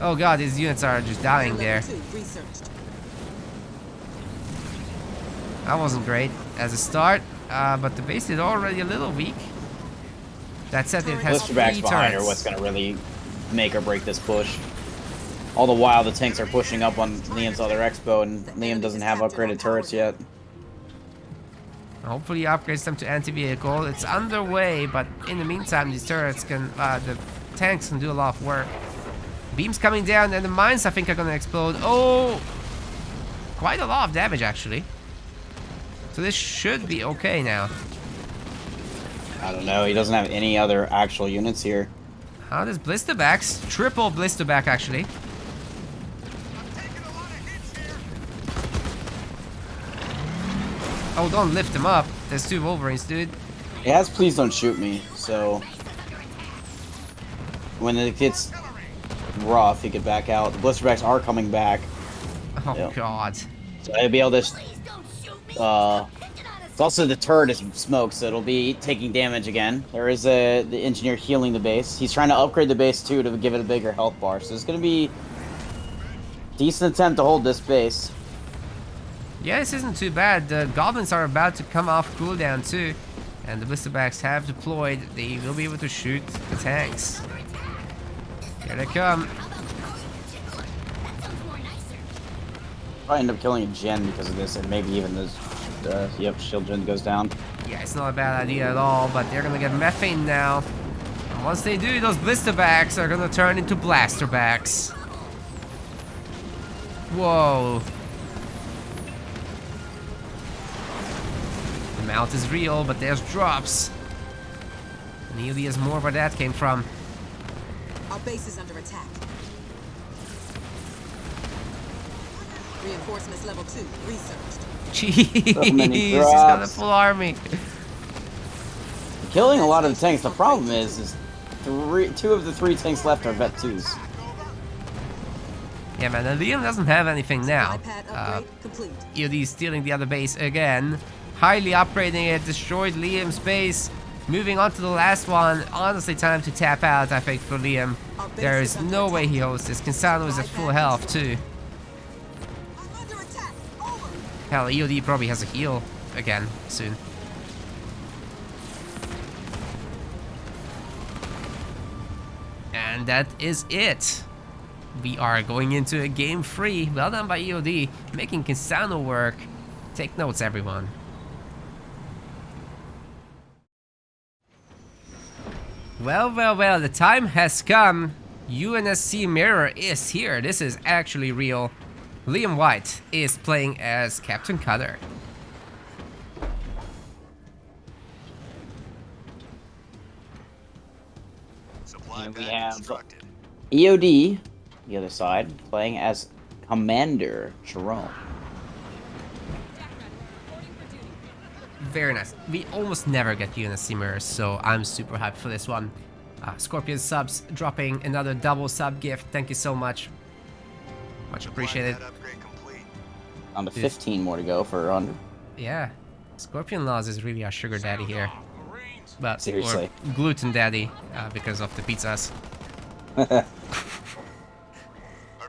Oh god, these units are just dying there. Level 2 researched. That wasn't great as a start, but the base is already a little weak. That said, it has 3 Blisterback's behind are turrets. what's gonna really make or break this push. All the while, the tanks are pushing up on Liam's other expo, and Liam doesn't have upgraded turrets yet. Hopefully he upgrades them to anti-vehicle. It's underway, but in the meantime, these turrets can, the tanks can do a lot of work. Beams coming down, and the mines I think are gonna explode. Oh, quite a lot of damage actually. So this should be okay now. I don't know, he doesn't have any other actual units here. How does Blisterbacks? Triple Blisterback actually. Oh, don't lift him up. There's 2 Wolverines, dude. He has Please Don't Shoot Me, so when it gets rough, he could back out. The Blisterbacks are coming back, Oh Yeah. god. so he'll be able to. It's also the turret is smoke, so it'll be taking damage again. There is the engineer healing the base. He's trying to upgrade the base too to give it a bigger health bar. So it's gonna be decent attempt to hold this base. Yeah, this isn't too bad. The goblins are about to come off cooldown too. And the Blisterbacks have deployed. They will be able to shoot the tanks. Here they come. Probably end up killing a gen because of this, and maybe even this. Yep, shield gen goes down. Yeah, it's not a bad idea at all, but they're gonna get methane now. And once they do, those Blisterbacks are gonna turn into Blasterbacks. Whoa. The mount is real, but there's drops. And EOD has more where that came from. Our base is under attack. Reinforcements level 2 researched. Jeez, many he's got a drops. full army. Killing a lot of the tanks. The problem is 2 of the 3 tanks left are Vet 2s. Yeah, man, and Liam doesn't have anything now. Supply pad upgrade complete. EOD is stealing the other base again. Highly upgrading it, destroyed Liam's base. Moving on to the last one. Honestly, time to tap out, I think, for Liam. There is no way he holds this. Kinsano is at full health, too. I'm under attack. Over. Hell, EOD probably has a heal again soon. And that is it. we are going into a game 3. Well done by EOD, making Kisano work. Take notes, everyone. Well, well, well, the time has come. UNSC Mirror is here. This is actually real. Liam White is playing as Captain Cutter. And we have EOD, the other side, playing as Commander Jerome. Very nice. We almost never get UNSC Mirrors, so I'm super hyped for this one. Scorpion subs dropping another double sub gift. Thank you so much. Much appreciated. On to 15 more to go for under. Yeah. Scorpion Laws is really our sugar daddy here. But, Seriously. or gluten daddy, because of the pizzas. Our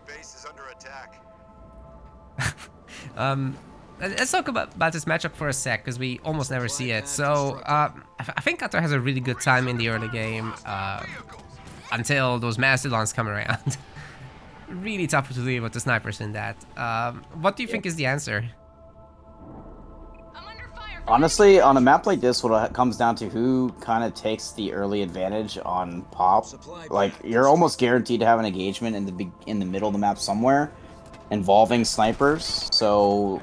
base is under attack. Let's talk about this matchup for a sec, because we almost never see it. So, I think Qatar has a really good time in the early game, until those Mastodons come around. Really tough to deal with the snipers in that. What do you think is the answer? Honestly, on a map like this, what it comes down to who kind of takes the early advantage on pop. Like, you're almost guaranteed to have an engagement in the middle of the map somewhere, involving snipers. So,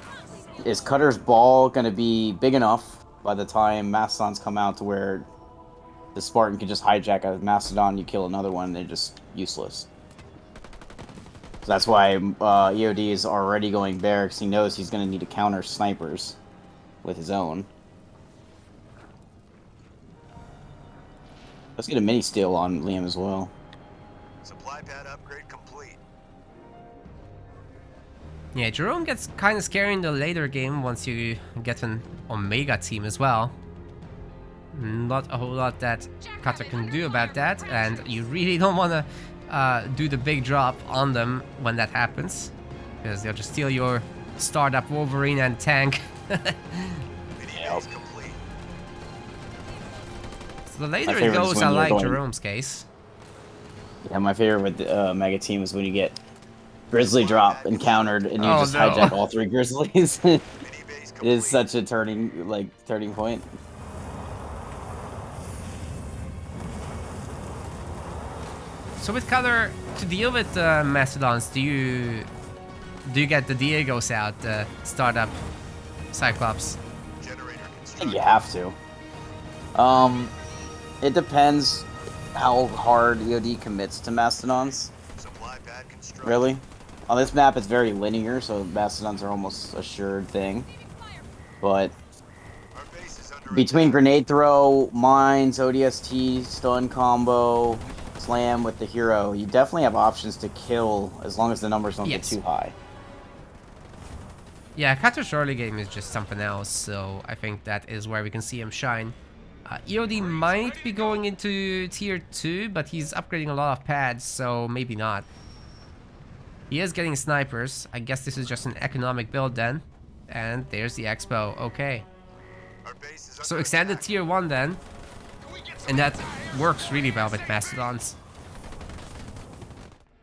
is Cutter's ball going to be big enough by the time Mastodons come out to where the Spartan can just hijack a Mastodon, you kill another one, and they're just useless? So that's why EOD is already going barracks. He knows he's going to need to counter snipers with his own. Let's get a mini steal on Liam as well. Supply pad upgrade complete. Yeah, Jerome gets kind of scary in the later game once you get an Omega team as well. Not a whole lot that Qatar can do about that, and you really don't want to do the big drop on them when that happens, because they'll just steal your startup Wolverine and tank. Yep. So the later it goes, I like Jerome's case. Yeah, my favorite with the Mega Team is when you get Grizzly drop encountered and you just hijack all 3 Grizzlies. It is such a turning point. So with Qatar, to deal with Mastodons, do you get the Diegos out, the startup Cyclops? I think you have to. It depends how hard EOD commits to Mastodons. Really? On this map, it's very linear, so Mastodons are almost a sure thing. But between grenade throw, mines, ODST, stun combo, slam with the hero, you definitely have options to kill as long as the numbers don't get too high. Yeah, Qatar's early game is just something else, so I think that is where we can see him shine. EOD might be going into tier 2, but he's upgrading a lot of pads, so maybe not. He is getting snipers. I guess this is just an economic build then. And there's the expo. Okay. So extended tier 1 then. And that works really well with Mastodons.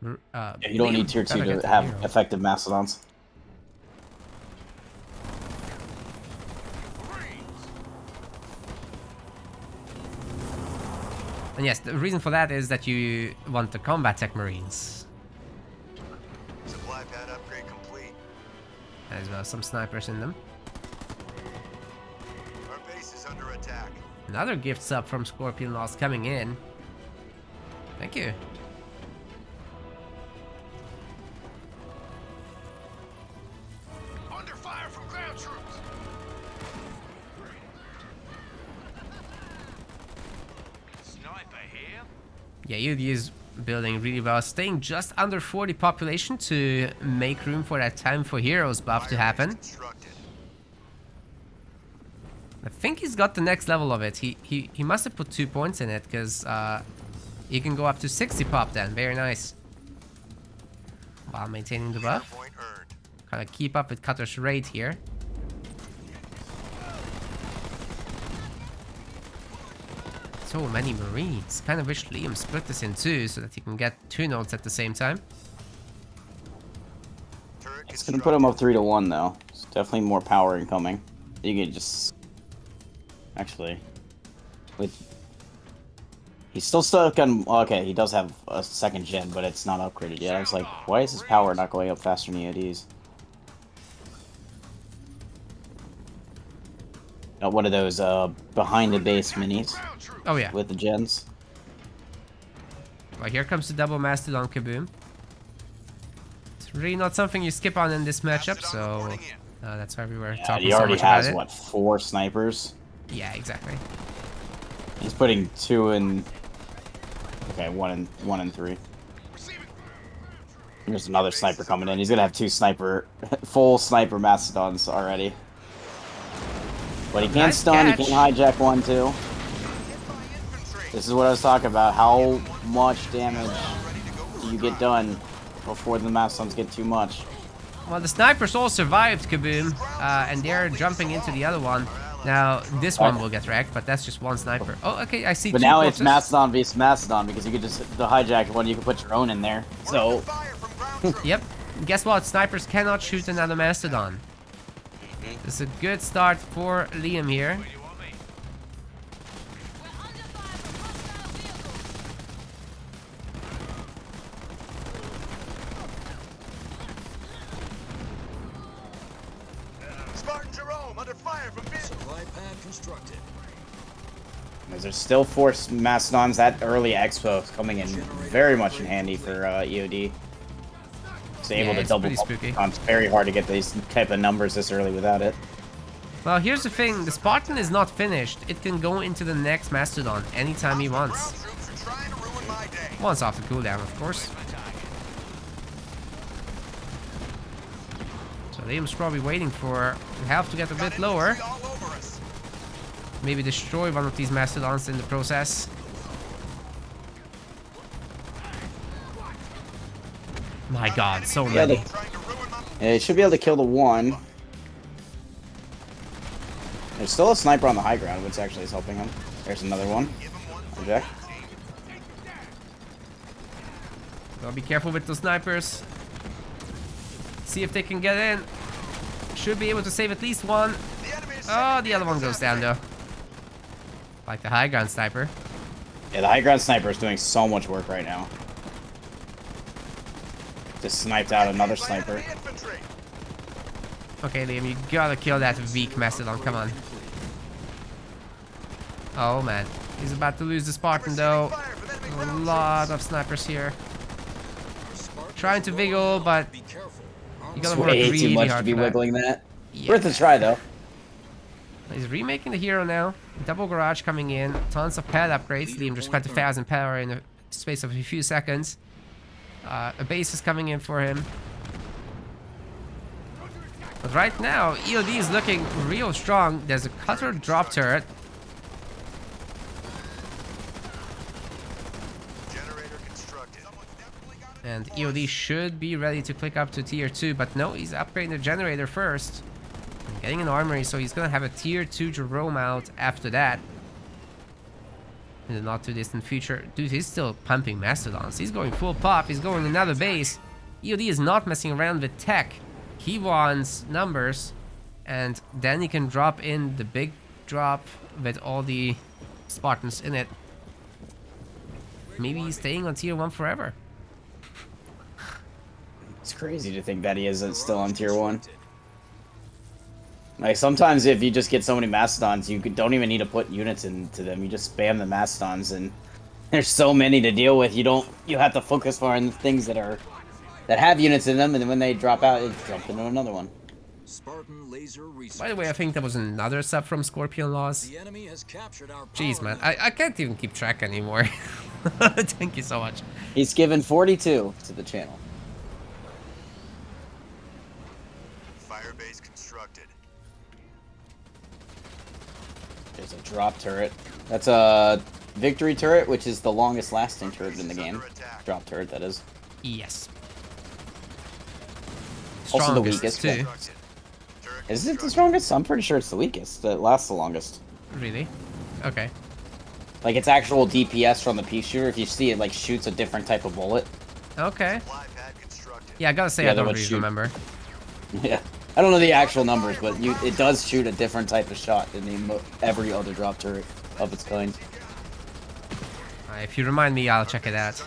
Yeah, you don't need tier 2 to have effective Mastodons. And yes, the reason for that is that you want the combat tech marines. Supply pad upgrade complete. As well as some snipers in them. Our base is under attack. Another gift sub from Scorpion Lost coming in. Thank you. Under fire from ground troops. Sniper here. Yeah, EOD is building really well, staying just under 40 population to make room for that time for heroes buff to happen. I think he's got the next level of it. He must have put 2 points in it, because he can go up to 60 pop then. Very nice. While maintaining the buff. Kind of keep up with Cutter's rate here. So many marines. Kind of wish Liam split this in 2 so that he can get 2 nodes at the same time. It's gonna put him up 3-1 though. It's definitely more power incoming. You can just actually with he's still stuck on. Okay, he does have a second gen, but it's not upgraded yet. I was like, why is his power not going up faster than EODs? Not one of those behind the base minis Oh yeah. with the gens. Well, here comes the double Mastodon Kaboom. It's really not something you skip on in this matchup, so that's why we were Yeah, talking he so already much about has it. what, 4 snipers? Yeah, exactly. He's putting 2 in. Okay, 1 and 3. There's another sniper coming in. He's gonna have 2 full sniper mastodons already. But he can't Nice stun. catch. He can't hijack 1 too. This is what I was talking about. How much damage do you get done before the mastodons get too much? Well, the snipers all survived Kaboom, and they're jumping into the other one. Now, this one will get wrecked, but that's just one sniper. Oh, okay, I see But 2 now corpses. it's Mastodon vs Mastodon because you could just the hijacked one. You can put your own in there. So Yep. Guess what? Snipers cannot shoot another Mastodon. This is a good start for Liam here. Spartan Jerome under fire from vehicles. Supply pad constructed. there's still 4 Mastodons. That early expo is coming in very much in handy for EOD. It's able to it's double. pretty spooky. It's very hard to get these type of numbers this early without it. Well, here's the thing. The Spartan is not finished. It can go into the next Mastodon anytime he wants. Ground troops are trying to ruin my day. Once off the cooldown, of course. So Liam's probably waiting for health to get a bit lower. All over us. Maybe destroy one of these Mastodons in the process. My god, so many. Trying to ruin my Yeah, you should be able to kill the 1. There's still a sniper on the high ground, which actually is helping him. There's another one. Hijack. Gotta be careful with those snipers. See if they can get in. Should be able to save at least one. Oh, the other one goes down though. Like the high ground sniper. Yeah, the high ground sniper is doing so much work right now. Just sniped out another sniper. infantry. Okay, Liam, you gotta kill that weak Mastodon. Come on. Oh man, he's about to lose the Spartan though. A lot of snipers here. Trying to wiggle, but you gotta work Way really too much hard to be for that. wiggling that. Yeah. Worth a try though. He's remaking the hero now. Double garage coming in. Tons of pad upgrades. Liam just got 1,000 power in the space of a few seconds. A base is coming in for him. But right now, EOD is looking real strong. There's a cutter drop turret. Generator constructed. And EOD should be ready to click up to tier 2. But no, he's upgrading the generator first. And getting an armory, so he's gonna have a tier 2 Jerome out after that. In the not too distant future. Dude, he's still pumping Mastodons. He's going full pop. He's going another base. EOD is not messing around with tech. He wants numbers. And then he can drop in the big drop with all the Spartans in it. Maybe he's staying on tier 1 forever. It's crazy to think that he isn't still on tier 1. Like, sometimes if you just get so many Mastodons, you don't even need to put units into them. You just spam the Mastodons, and there's so many to deal with. You have to focus more on the things that have units in them, and then when they drop out, it jump into another one. Spartan laser research. By the way, I think that was another sub from Scorpion Laws. The enemy has captured our Jeez, power man. I can't even keep track anymore. Thank you so much. He's given 42 to the channel. Firebase constructed. There's a drop turret. That's a victory turret, which is the longest lasting turret in the game. Drop turret, that is. Yes. Also the Strongest, weakest. too. Is it the strongest? I'm pretty sure it's the weakest. It lasts the longest. Really? Okay. Like, its actual DPS from the pea shooter, if you see it, like, shoots a different type of bullet. Okay. Supply pad constructed. Yeah, I gotta say, Yeah, I that don't would really shoot. remember. Yeah. I don't know the actual numbers, but it does shoot a different type of shot than every other drop turret of its kind. If you remind me, I'll check it out.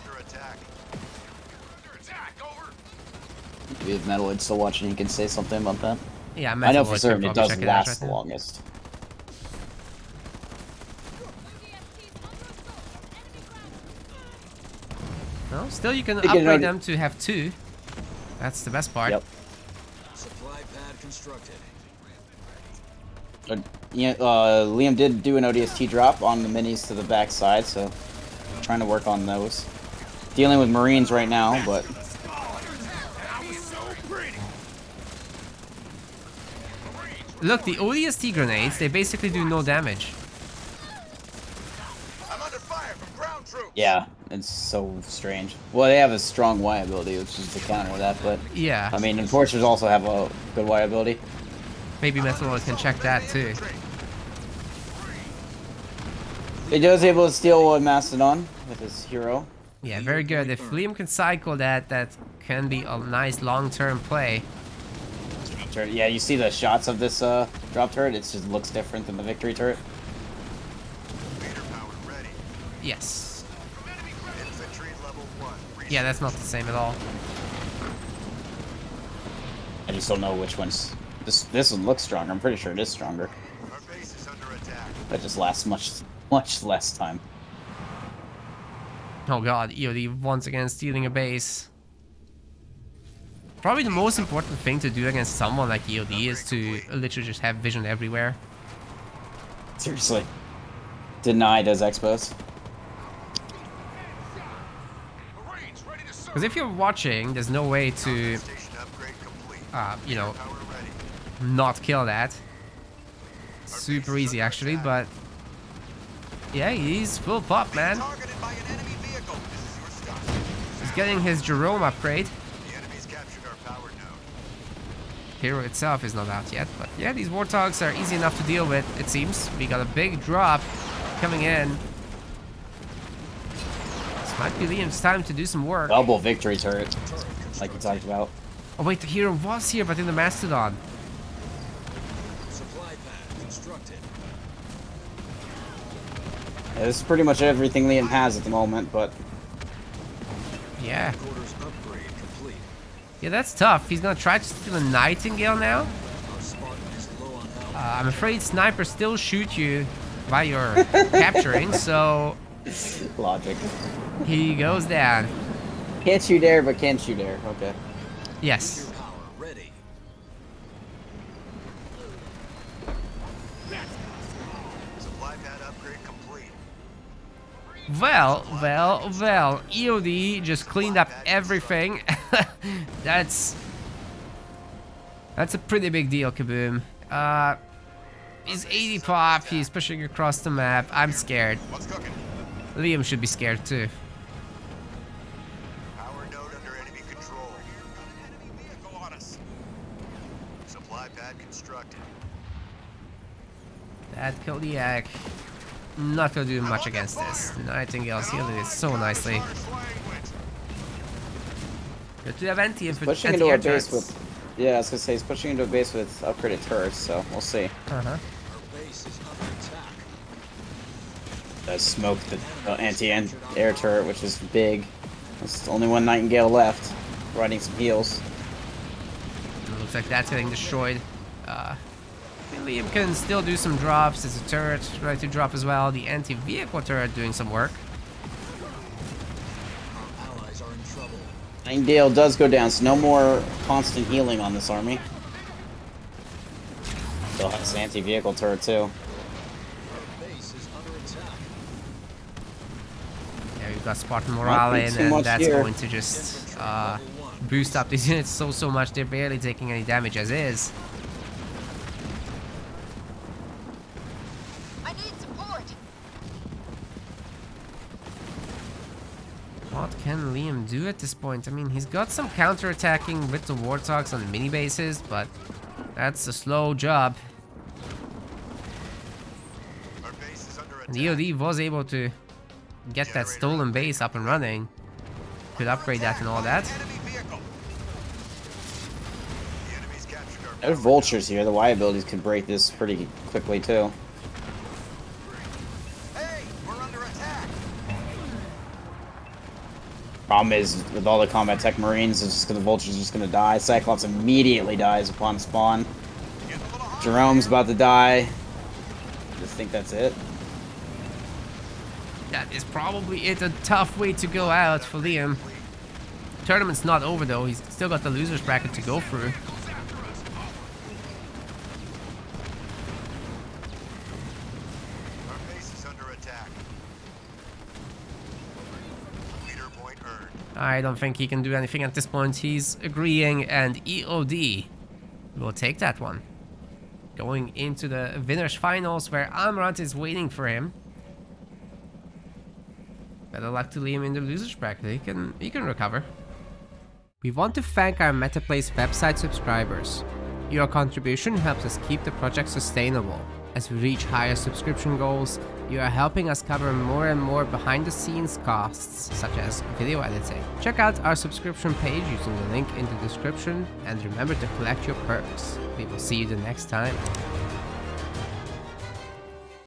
If Metaloid's still watching, he can say something about that. Yeah, I know for Metaloid certain can it probably does check it out last right the now. longest. No, still you can You can upgrade already- them to have 2. That's the best part. Yep. Supply pad constructed. Yeah, Liam did do an ODST drop on the minis to the back side, so trying to work on those. Dealing with Marines right now, but Look, the ODST grenades, they basically do no damage. I'm under fire from ground troops. yeah, it's so strange. Well, they have a strong Y ability, which is to counter that, but Yeah, I mean, Enforcers also have a good Y ability. maybe Metaloid can check that too. He was able to steal a Mastodon with his hero. Yeah, very good. If Liam can cycle that, that can be a nice long-term play. Yeah, you see the shots of this drop turret. It just looks different than the victory turret. Leader power ready. Yes. Infantry level 1. Yeah, that's not the same at all. I just don't know which one's. This one looks stronger. I'm pretty sure it is stronger. Our base is under attack. That just lasts much less time. Oh god, EOD once again stealing a base. Probably the most important thing to do against someone like EOD is to literally just have vision everywhere. Seriously. Denied as expos. Marines ready to serve. Because if you're watching, there's no way to, Station upgrade complete. you know, Power ready. not kill that. Super easy actually, but yeah, he's full pop, man. Targeted by an enemy vehicle. This is your stop. He's getting his Jerome upgrade. The enemy's captured our power node. Hero itself is not out yet, but yeah, these Warthogs are easy enough to deal with, it seems. We got a big drop coming in. This might be Liam's time to do some work. Double victory turret, like you talked about. Oh wait, the hero was here, but in the Mastodon. Supply pad constructed. Yeah, this is pretty much everything Liam has at the moment, but Yeah. Quarters upgrade complete. Yeah, that's tough. He's gonna try to steal a Nightingale now. Our Spartan is low on health. I'm afraid snipers still shoot you while you're capturing, so logic. he goes down. Can't shoot air, but can shoot air. Okay. Yes. Power ready. Supply pad upgrade complete. Well. EOD just cleaned up everything. That's a pretty big deal, Kaboom. He's 80 pop. He's pushing across the map. I'm scared. What's cooking? Liam should be scared too. Power node under enemy control. Got an enemy vehicle on us. Supply pad constructed. That Kodiak. Not gonna do much against this. Nightingale healed it so nicely. Good to have Pushing into a base with. Yeah, I was gonna say he's pushing into a base with upgraded turrets, so we'll see. Uh-huh. Our base is under attack. Does smoke the anti-air turret, which is big. There's only one Nightingale left, riding some heals. Looks like that's getting destroyed. Liam can still do some drops. There's a turret ready to drop as well. The anti-vehicle turret doing some work. Our allies are in trouble. Nightingale does go down, so no more constant healing on this army. Still has an anti-vehicle turret too. Our base is under attack. Yeah, we've got Spartan morale in, too and much that's here. going to just boost up these units so much. They're barely taking any damage as is. I need support. What can Liam do at this point? I mean, he's got some counter-attacking with the Warthogs on the mini bases, but that's a slow job. Our base is under And attack. EOD was able to get that stolen base up and running. Could upgrade that and all that. Enemy vehicle. The enemy's captured There's vultures here. The Y abilities could break this pretty quickly too. Hey, we're under attack. Problem is, with all the combat tech marines, it's just gonna, the vultures are just gonna die. Cyclops immediately dies upon spawn. Getting a little hot. Jerome's about to die. Just think that's it. That is probably it. A tough way to go out for Liam. Tournament's not over though. He's still got the losers bracket to go through. Our base is under attack. Leader point earned. I don't think he can do anything at this point. He's agreeing, and EOD will take that one. Going into the winners finals where Amrant is waiting for him. Better luck to Liam in the losers bracket. He can recover. We want to thank our MetaPlace website subscribers. Your contribution helps us keep the project sustainable. As we reach higher subscription goals, you are helping us cover more and more behind the scenes costs, such as video editing. Check out our subscription page using the link in the description, and remember to collect your perks. We will see you the next time.